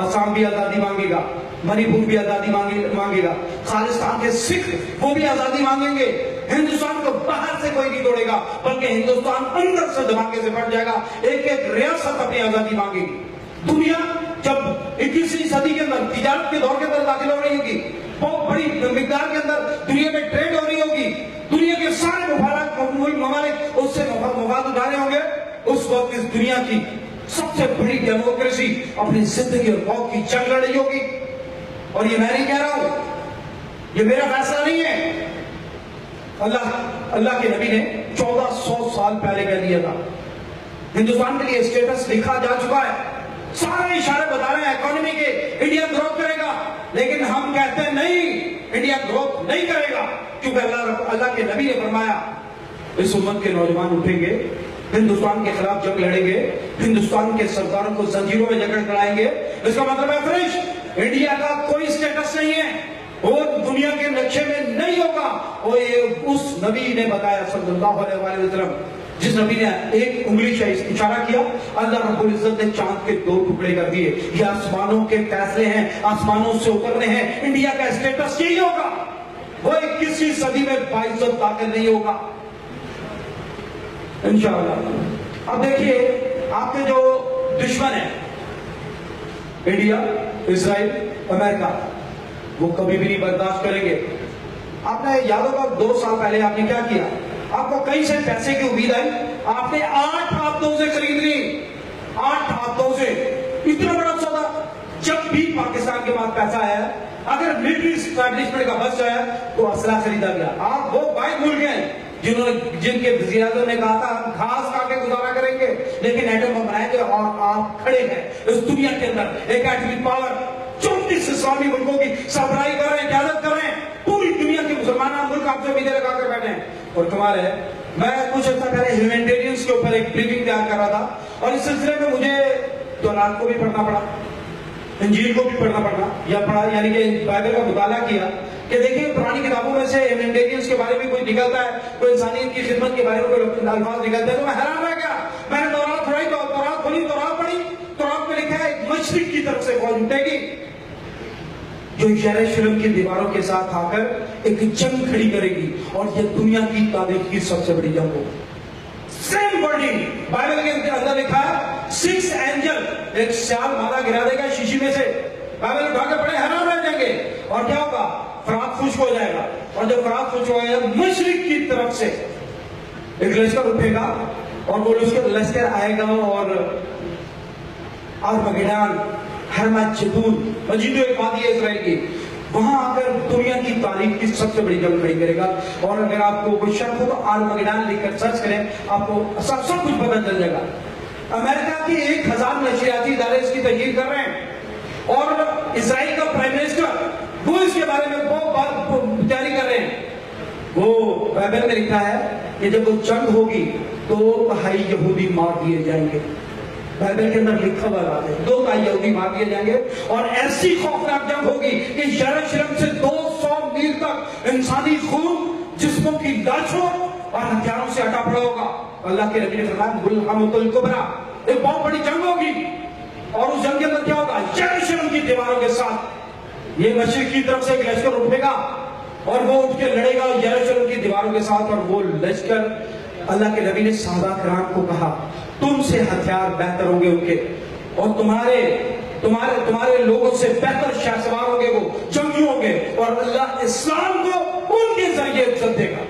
असम भी आजादी मांगेगा, मणिपुर भी आजादी मांगेगा, खालिस्तान के सिख वो भी आजादी मांगेंगे। हिंदुस्तान को बाहर से कोई नहीं तोड़ेगा, बल्कि हिंदुस्तान अंदर से धमाके से फट जाएगा। एक एक रियासत अपनी आजादी मांगेगी। दुनिया जब 21वीं सदी के अंदर तिजारत के दौर के अंदर दाखिल हो रही होगी, बहुत बड़ी मिकदार के अंदर दुनिया में ट्रेड हो रही होगी, दुनिया के सारे ममालिक उससे मफाद उठा रहे होंगे, उस वक्त इस दुनिया की सबसे बड़ी डेमोक्रेसी अपनी जिंदगी और मौत की जंग लड़ी होगी। और ये मैं नहीं कह रहा हूं, ये मेरा फैसला नहीं है, अल्लाह के नबी ने 1400 साल पहले कह दिया था। हिंदुस्तान के लिए स्टेटस लिखा जा चुका है, सारे इशारे बता रहे हैं इकोनॉमी के, इंडिया ग्रोथ करेगा, लेकिन हम कहते हैं नहीं, इंडिया ग्रोथ नहीं करेगा, क्योंकि अल्लाह के नबी ने फरमाया इस उम्मत के नौजवान उठेंगे, हिंदुस्तान के खिलाफ जंग लड़ेंगे, हिंदुस्तान के सरकारों को जंजीरों में जकड़ कराएंगे। इसका मतलब है फ्रेश इंडिया का कोई स्टेटस नहीं है, और दुनिया के नक्शे में नहीं होगा। और ये उस नबी ने बताया सल्लल्लाहु अलैहि वसल्लम, जिस नबी ने एक उंगली से इशारा किया, अल्लाह रब्बुल इज्जत ने चांद के 2 टुकड़े कर दिए। ये आसमानों के फैसले हैं, आसमानों से उतरने हैं। इंडिया का स्टेटस यही होगा, वो 21वीं सदी में बाइज्जत दाखिल नहीं होगा इंशाअल्लाह। अब देखिए आपके जो दुश्मन है इंडिया, इजराइल, अमेरिका, वो कभी भी नहीं बर्दाश्त करेंगे। आपने याद होगा 2 साल पहले आपने क्या किया, आपको कहीं से पैसे की उम्मीद आई, आपने 8 हाथों से खरीद ली, 8 हाथों से, इतना बड़ा सौदा। जब भी पाकिस्तान के पास पैसा आया, अगर मिलिट्री एस्टैब्लिशमेंट का बस आया तो असला खरीदा गया। आप वो बात भूल गए जिनके वज़ीर आज़म ने कहा था हम घास खा के गुजारा करेंगे लेकिन एटम बम बनाएंगे, और आप खड़े हैं इस दुनिया के अंदर एक एटॉमिक पावर 34 इस्लामी मुल्कों की सरबराही कर रहे हैं, क़यादत कर रहे हैं, पूरी दुनिया के मुसलमान मुल्क आपसे उम्मीदें लगा कर बैठे हैं। और कमाल है, मैं कुछ अर्सा पहले ह्यूमैनिटेरियंस के ऊपर एक ब्रीफिंग तैयार कर रहा था और इस सिलसिले में मुझे तौरात को भी पढ़ना पड़ा, इंजील को भी पढ़ना पड़ा, या पढ़ा यानी कि बाइबल का मुताला किया कि देखिए पुरानी किताबों में से ह्यूमैनिटेरियंस के बारे में कोई निकलता है, कोई इंसानियत की खिदमत के बारे में कोई अल्फाज निकलते हैं तो मैं हैरान रह गया। मैंने तौरात पढ़ी, तौरात खोली, तौरात पढ़ी, तौरात में लिखा है एक मशरिक की तरफ से फौज उठेगी जो यरूशलेम की दीवारों के साथ आकर एक जंग खड़ी करेगी और यह दुनिया की तारीख की सबसे बड़ी जंग होगी। सेम वर्डिंग बाइबल के अंदर लिखा है 6 एंजल, एक श्याल मादा गिरा देगा शीशी में से, बाइबल उठा के पढ़े हैरान रह जाएंगे। और क्या होगा, फरात खुश्क हो जाएगा, और जब फरात खुश्क हो जाएगा मशरिक की तरफ से एक लश्कर उठेगा और वो लश्कर आएगा और आर्मगेडोन, हरमगेदोन, मजीदो एक वादी है इस्राएल की, वहां आकर दुनिया की तारीख की सबसे बड़ी जंग खड़ी करेगा। और अगर आपको कोई शक हो तो आर्मगेडोन लिखकर सर्च करें, आपको सब कुछ पता चल जाएगा। अमेरिका के 1000 नशरियाती इदारे इसकी तहकीक कर रहे हैं और इसराइल का प्राइम मिनिस्टर वो इसके बारे में बहुत तैयारी कर रहे हैं। वो बाइबल में लिखा है कि जब वो जंग होगी तो भाई यहूदी मार दिए जाएंगे, बाइबल के अंदर लिखा हुआ बात है, 2 भाई यहूदी मार दिए जाएंगे और ऐसी खौफनाक जंग होगी कि यरूशलेम से 200 मील तक इंसानी खून, जिस्मों की लाशों और हथियारों से हटा पड़ा होगा। अल्लाह के नबी ने फरमाया मुल्हमतुल कुबरा, एक बहुत बड़ी जंग होगी और उस जंग के अंदर क्या होगा, यरूशलेम की दीवारों के साथ ये मशरिक की तरफ से एक लश्कर उठेगा और वो उठ के लड़ेगा यरूशलेम की दीवारों के साथ। और वो लश्कर, अल्लाह के नबी ने सहाबा किराम को कहा तुमसे हथियार बेहतर होंगे उनके, और तुम्हारे लोगों से बेहतर शाहसवार होंगे, वो जंगी होंगे, और अल्लाह इस्लाम को उनके जरिए इज्जत देगा।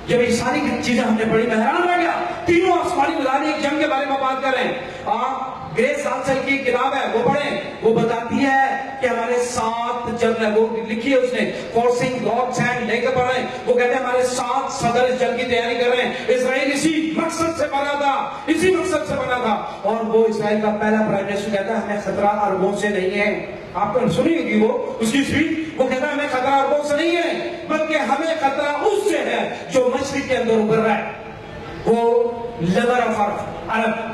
जब ये सारी चीजें हमने पढ़ी मैं हैरान रह गया। तीनों आसमानी मज़ाहिर एक जंग के बारे में बात कर रहे हैं। आप ग्रेस आंसर की किताब है वो पढ़ें, वो बताती है कि हमारे 7 जनरल, वो लिखी है उसने, फोर्सिंग गॉड्स हैंड लेकर पढ़ रहे हैं, वो कहते हैं हमारे 7 सदर इस जंग की तैयारी कर रहे हैं। इजराइल इसी मकसद से बना था, इसी मकसद से बना था। और वो इजराइल का पहला प्राइम मिनिस्टर कहता है हमें खतरा अरबों से नहीं है। आपने सुनी होगी वो उसकी स्पीच, वो कहता है हमें खतरा अरबों से नहीं है बल्कि हमें खतरा उससे है जो मछली के अंदर उभर रहा है। वो leather of Arab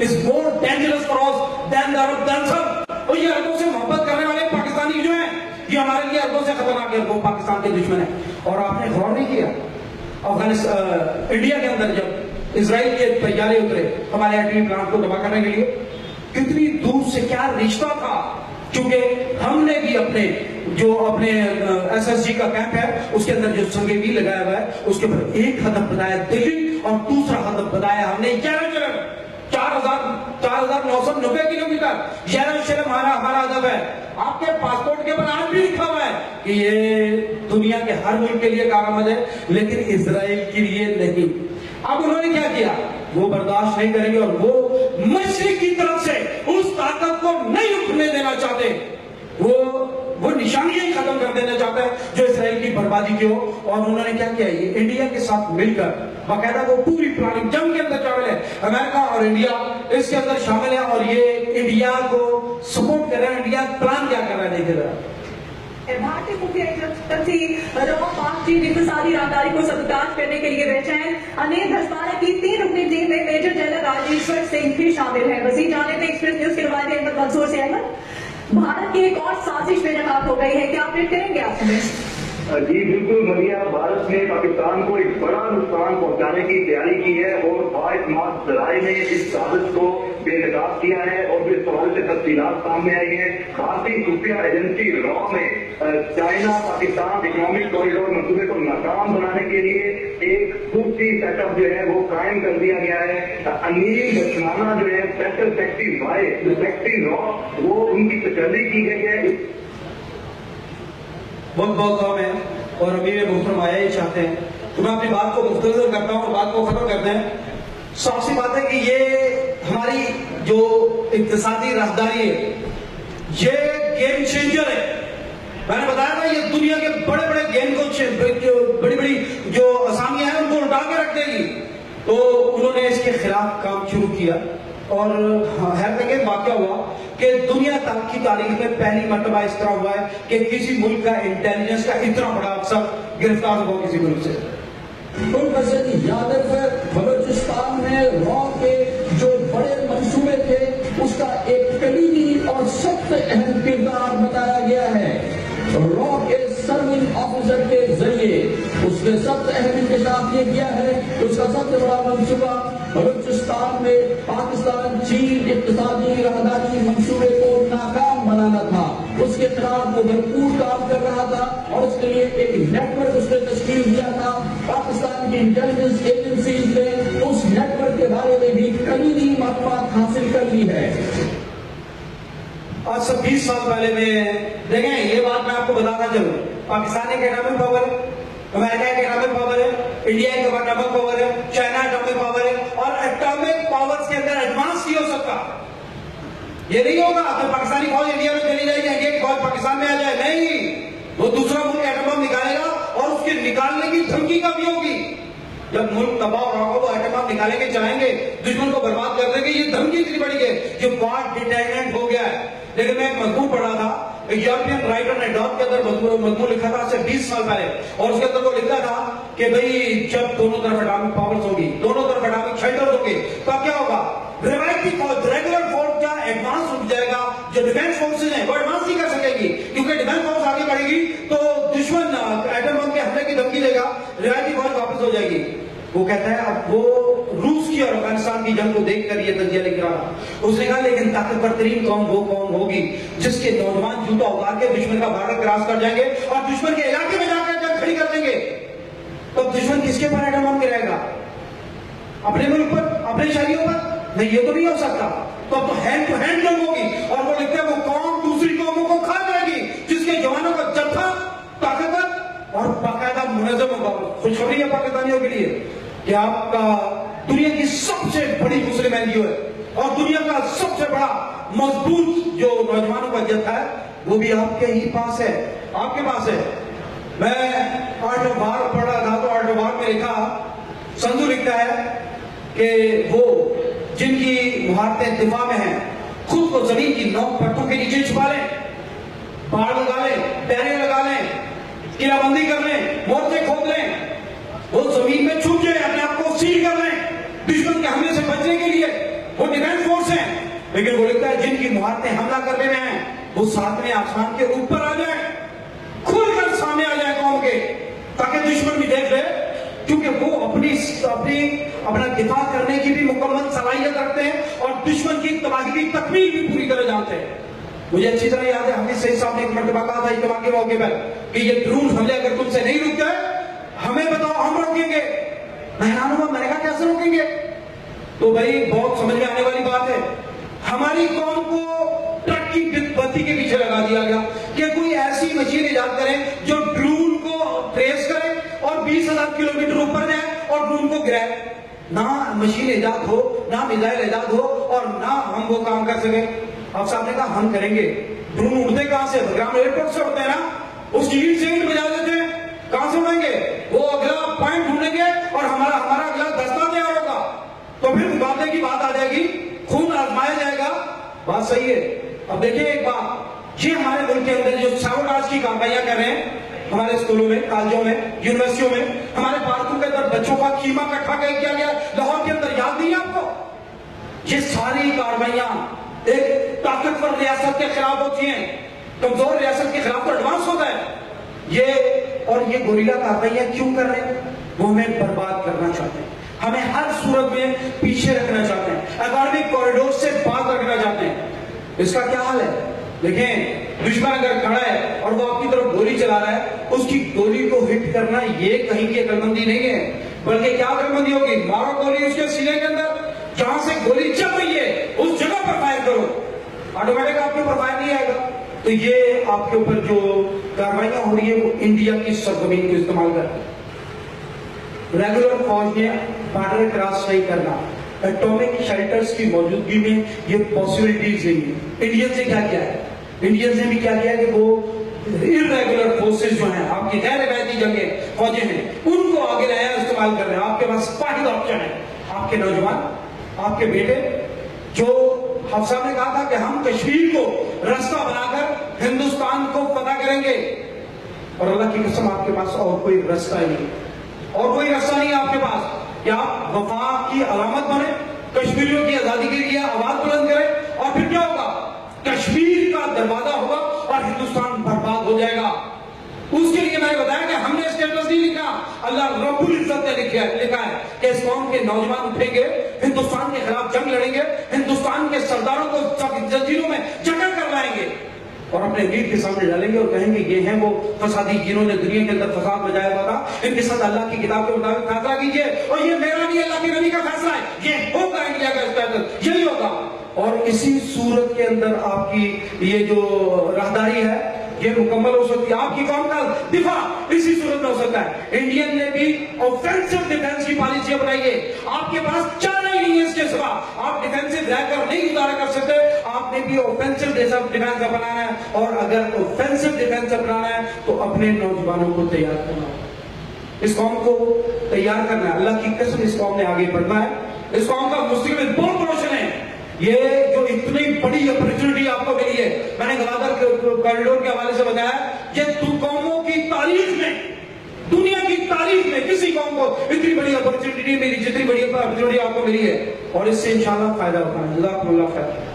is more dangerous for us than the Arab themselves। और ये अरबों से मोहब्बत करने वाले पाकिस्तानी जो हैं, ये हमारे लिए अरबों से खतरनाक है, वो पाकिस्तान के दुश्मन है। और आपने गौर नहीं किया अफगानिस्तान, इंडिया के अंदर जब इजराइल के तैयारी उतरे हमारे एटमी प्लांट को तबाह करने के लिए, कितनी दूर से क्या रिश्ता था, क्योंकि हमने भी अपने SSG का कैंप है उसके अंदर जो संगे भी लगाया हुआ है उसके ऊपर एक हदफ बताया दिल्ली और दूसरा हदफ बताया हमने यरूशलेम, 4,990 किलोमीटर यरूशलेम हमारा हदफ है। आपके पासपोर्ट के ऊपर आज भी लिखा हुआ है कि ये दुनिया के हर मुल्क के लिए कारआमद है लेकिन इजराइल के लिए नहीं। अब उन्होंने क्या किया, वो बर्दाश्त नहीं करेंगे और वो मशरिक की तरफ से उस ताकत को नहीं उठने देना चाहते, वो निशानियां ही खत्म कर देना चाहते हैं जो इसराइल की बर्बादी की हो। और उन्होंने क्या किया, ये इंडिया के साथ मिलकर बाकायदा वो पूरी प्लानिंग जंग के अंदर शामिल है, अमेरिका और इंडिया इसके अंदर शामिल है और ये इंडिया को सपोर्ट कर रहा है। इंडिया प्लान क्या कर रहा है देखे जरा। भारतीय मुख्य पाक चीन इक़्तिसादी राहदारी को सबूताज करने के लिए बेचैन। अनिल धस्माना की 3 रुकनी टीम में मेजर जनरल राजेश्वर सिंह भी शामिल है। मजीद जानने में एक्सप्रेस न्यूज के नुमाइंदे अहमद मंसूर से अहमद, भारत की एक और साजिश बेनकाब हो गई है, क्या अपडेट करेंगे आप हमें? जी बिल्कुल मलिया, भारत ने पाकिस्तान को एक बड़ा नुकसान पहुंचाने की तैयारी की है और बाइस्मात जराए ने इस साजिश को बेनकाब किया है और इस हवाले से तफसीलात सामने आई है। भारतीय खुफिया एजेंसी रॉ में चाइना पाकिस्तान इकोनॉमिक कॉरिडोर मंसूबे को नाकाम बनाने के लिए एक खूबी सेटअप जो है वो कायम कर दिया गया है। अनिल धस्माना जो है स्पेशल सेक्रेटरी रॉ, वो उनकी तसल्ली की गई है। बहुत कम है और अमीर मोहतरम आया ही चाहते हैं, तो मैं अपनी बात को मुख्तसर करता हूँ और बात को खत्म करते हैं। साफ सी बात है कि ये हमारी जो इक़्तिसादी राहदारी है ये गेम चेंजर है। मैंने बताया था ये दुनिया के बड़े बड़े गेम को, बड़ी बड़ी जो असामियां हैं उनको उल्टा करेगी। तो उन्होंने इसके खिलाफ काम शुरू किया और हैरत के वाकया हुआ कि दुनिया तक की तारीख में पहली मर्तबा इस तरह हुआ है कि किसी मुल्क का इंटेलिजेंस का इतना बड़ा अफसर गिरफ्तार हुआ किसी मुल्क से। गुलबशन यादव बलोचिस्तान में रॉ के जो बड़े मंसूबे थे उसका एक कलीदी और सबसे अहम किरदार बताया गया है। रॉ के सर्विंग ऑफिसर के जरिए उसने सबसे अहम इंकशाफ ये किया है कि उसका सबसे बड़ा मंसूबा बलूचिस्तान में पाकिस्तान चीन इक्तिसादी राहदारी मंसूबे को नाकाम बनाना था। उसके खिलाफ वो भरपूर काम कर रहा था और उसके लिए एक नेटवर्क उसने तश्कील दिया था। पाकिस्तान की इंटेलिजेंस एजेंसीज ने उस नेटवर्क के बारे में भी कलीदी मालूमात हासिल कर ली है। आज से 20 साल पहले में देखें, ये बात मैं आपको बताना चलूं, पाकिस्तान एक एटॉमिक पावर है, अमेरिका एक एटॉमिक पावर है, इंडिया एक एटॉमिक पावर है, चाइना एटॉमिक पावर है और एटॉमिक पावर्स के अंदर एडवांस नहीं हो सकता। ये नहीं होगा तो पाकिस्तानी फौज इंडिया में चली जाएगी, इंडिया की फौज पाकिस्तान में आ जाए, नहीं, वो दूसरा मुल्क एटम बम निकालेगा और उसके निकालने की धमकी का भी होगी। जब मुल्क तबाह होगा वो एटम बम निकालेंगे, चलाएंगे, दुश्मन को बर्बाद कर देंगे, ये धमकी इतनी बड़ी है, ये वार डिटरमिनेंट हो गया है। लेकिन मैं एक मजमून पढ़ा था, एक यूरोपियन राइटर ने डॉट के अंदर मजमून लिखा था से 20 साल पहले, और उसके अंदर वो लिखा था कि भाई जब दोनों तरफ एटॉमिक पावर्स होगी, दोनों तरफ एटॉमिक शेल्टर्स होंगे, तो क्या होगा, रिवाइवल फौज, रेगुलर फौज का एडवांस रुक जाएगा, जो डिफेंस फोर्सेज हैं वो एडवांस नहीं कर सकेंगी क्योंकि डिफेंस फोर्स आगे बढ़ेगी तो दुश्मन एटम बम के हमले की धमकी देगा, रिवाइवल फौज वापस हो जाएगी। वो कहता है अब वो रूस की और अफगानिस्तान की जंग को देखकर ये तजिया लिख रहा था। उसने कहा लेकिन ताकतवर तरीन कौम वो कौम होगी जिसके नौजवान जूता उतार के दुश्मन का बॉर्डर क्रॉस कर जाएंगे और दुश्मन के इलाके में जाकर जंग खड़ी कर देंगे। तो दुश्मन किसके पर एटम बम गिराएगा, अपने मुल्क पर, अपने शहरियों पर? नहीं, ये तो नहीं हो सकता। तो अब तो हैंड टू हैंड जंग होगी और वो लिखते हैं वो कौम दूसरी कौमों को खा जाएगी जिसके जवानों का जत्था ताकतवर और बाकायदा मुनज़्ज़म होगा। खुशखबरी है पाकिस्तानियों के लिए कि आपका दुनिया की सबसे बड़ी मुस्लिम एनजीओ है और दुनिया का सबसे बड़ा मजबूत जो नौजवानों का जत्था है वो भी आपके ही पास है, आपके पास है। मैं आर्ट ऑफ वार पढ़ रहा था तो आर्ट ऑफ वार में लिखा, संधू लिखता है कि वो जिनकी मुहारतें दिफा में हैं खुद को जमीन की 9 पट्टों के नीचे छुपा लें, बाढ़ लगा लें, बैरियर लगा लें, किलाबंदी कर लें, मोर्चे खोद लें, वो जमीन में छुप जाए, अपने आप को सील कर लें दुश्मन के हमले से बचने के लिए, वो डिफेंस फोर्स है। लेकिन वो लिखता है जिनकी मुहारतें हमला करने में हैं वो 7वें आसमान के ऊपर आ जाए, खुलकर सामने आ जाए कौम के, ताकि दुश्मन भी देख ले, क्योंकि वो अपना दिफा करने की भी मुकम्मल सलाहियत रखते हैं और दुश्मन की तबाही की तकमील भी पूरी तरह जानते हैं। मुझे अच्छी तरह याद है हाफिज सईद साहब ने एक मरतबा कहा था इज्तिमा के मौके पर कि ये ड्रोन हमले अगर तुमसे नहीं रुक जाए हमें बताओ, हम रोकेंगे। मैं हैरान हुआ, मैंने कहा कैसे रोकेंगे? तो भाई बहुत समझ में आने वाली बात है, हमारी कौम को ट्रक की बत्ती के पीछे लगा दिया गया कि कोई ऐसी मशीन इजाद करें जो ड्रोन को ट्रेस करे और 20,000 किलोमीटर ऊपर जाए और ड्रोन को गिराए। ना मशीन इजाद हो, ना मिसाइल इजाद हो और ना हम वो काम कर सके। अब साहब ने कहा हम करेंगे। ड्रोन उड़ते कहां से? ग्राम एयरपोर्ट से उड़ते हैं ना, उसकी ईंट से ईंट बजा देते हैं, कहां से उड़ेंगे? वो अगला पॉइंट ढूंढेंगे और हमारा अगला दस्ता तैयार होगा, तो फिर मुकाबले की बात आ जाएगी, खून आजमाया जाएगा। बात सही है। अब देखिए एक बात, ये हमारे मुल्क के अंदर जो साबोटाज की कामयाबियां कर रहे हैं हमारे स्कूलों में, कॉलेजों में, यूनिवर्सिटियों में, हमारे पार्कों के अंदर बच्चों का कीमा इकट्ठा किया गया लाहौर के अंदर, याद नहीं है आपको? ये सारी कार्रवाइयां एक ताकतवर रियासत के खिलाफ होती हैं, कमजोर रियासत के खिलाफ तो एडवांस होता है ये गोरिल्ला कार्रवाइयां क्यों कर रहे हैं? वो हमें बर्बाद करना चाहते हैं, हमें हर सूरत में पीछे रखना चाहते हैं, एकेडमिक कॉरिडोर से बात रखना चाहते हैं। इसका क्या हाल है? देखें, दुश्मन अगर खड़ा है और वो आपकी तरफ गोली चला रहा है, उसकी गोली को हिट करना ये कहीं की अकलमंदी नहीं है, बल्कि क्या अकलमंदी होगी? मारो गोली उसके सीने के अंदर, जहां से गोली चल रही है उस जगह पर फायर करो, ऑटोमेटिक आपके ऊपर फायर नहीं आएगा। तो ये आपके ऊपर जो कार्रवाइयां हो रही है वो इंडिया की सरजमीन को इस्तेमाल कर रेगुलर फौज ने बॉर्डर क्रॉस नहीं करना, एटॉमिक शेल्टर्स की मौजूदगी में ये पॉसिबिलिटीज नहीं है। इंडियंस ने क्या किया है? इंडियंस ने भी क्या किया कि वो इर्रेगुलर फोर्सेस जो हैं, आपकी गैर रवायती जंगें फौजें हैं, उनको आगे लाया, इस्तेमाल इस्तेमाल कर रहे हैं। आपके पास वाहिद ऑप्शन है, आपके नौजवान, आपके बेटे, जो हफ्सा ने कहा था कि हम कश्मीर को रास्ता बनाकर हिंदुस्तान को पता करेंगे, और अल्लाह की कसम आपके पास और कोई रास्ता ही नहीं, और कोई रास्ता नहीं है आपके पास कि आप वफा की अलामत बने, कश्मीरियों की आजादी के लिए आवाज बुलंद करें, और फिर क्या होगा, कश्मीर का दरवाजा होगा और हिंदुस्तान बर्बाद हो जाएगा। उसके लिए मैंने बताया कि हमने स्टेटस नहीं लिखा, अल्लाह रब्बुल इज्जत ने लिखा है कि इस कौम के नौजवान उठेंगे, हिंदुस्तान के खिलाफ जंग लड़ेंगे, हिंदुस्तान के सरदारों को जंजीरों में जकड़ कर लाएंगे और अपने वीर के सामने डालेंगे और कहेंगे ये हैं वो फसादी जिन्होंने दुनिया के अंदर फसाद मचाया हुआ था, इनके साथ अल्लाह की किताब के मुताबिक फैसला कीजिए, और ये मेरा नहीं अल्लाह के नबी का फैसला है, ये होगा इंडिया का स्टेटस, यही होगा। और इसी सूरत के अंदर आपकी ये जो राहदारी है ये मुकम्मल हो सकती है, आपकी कौम का दिफा इसी सूरत में हो सकता है। इंडियन ने भी ऑफेंसिव डिफेंस की पॉलिसी बनाई है, आपके पास चारा ही नहीं है इसके सिवा, आप डिफेंसिव रहकर नहीं गुजारा कर सकते, आपने भी ऑफेंसिव डिफेंस अपनाना है, और अगर ऑफेंसिव डिफेंस अपनाना है तो अपने नौजवानों को तैयार करना है, इस कौम को तैयार करना है। अल्लाह की कसम इस कौम ने आगे बढ़ना है, इस कौम का मुस्तकबिल बहुत रोशन है। ये जो इतनी बड़ी अपॉर्चुनिटी आपको मिली है, मैंने गवादर कॉरिडोर के हवाले से बताया, ये कौमों की तारीख में, दुनिया की तारीख में किसी कौम को इतनी बड़ी अपॉर्चुनिटी नहीं मिली जितनी बड़ी अपॉर्चुनिटी आपको मिली है, और इससे इंशाल्लाह फायदा उठाना। जज़ाकुमुल्लाह खैर।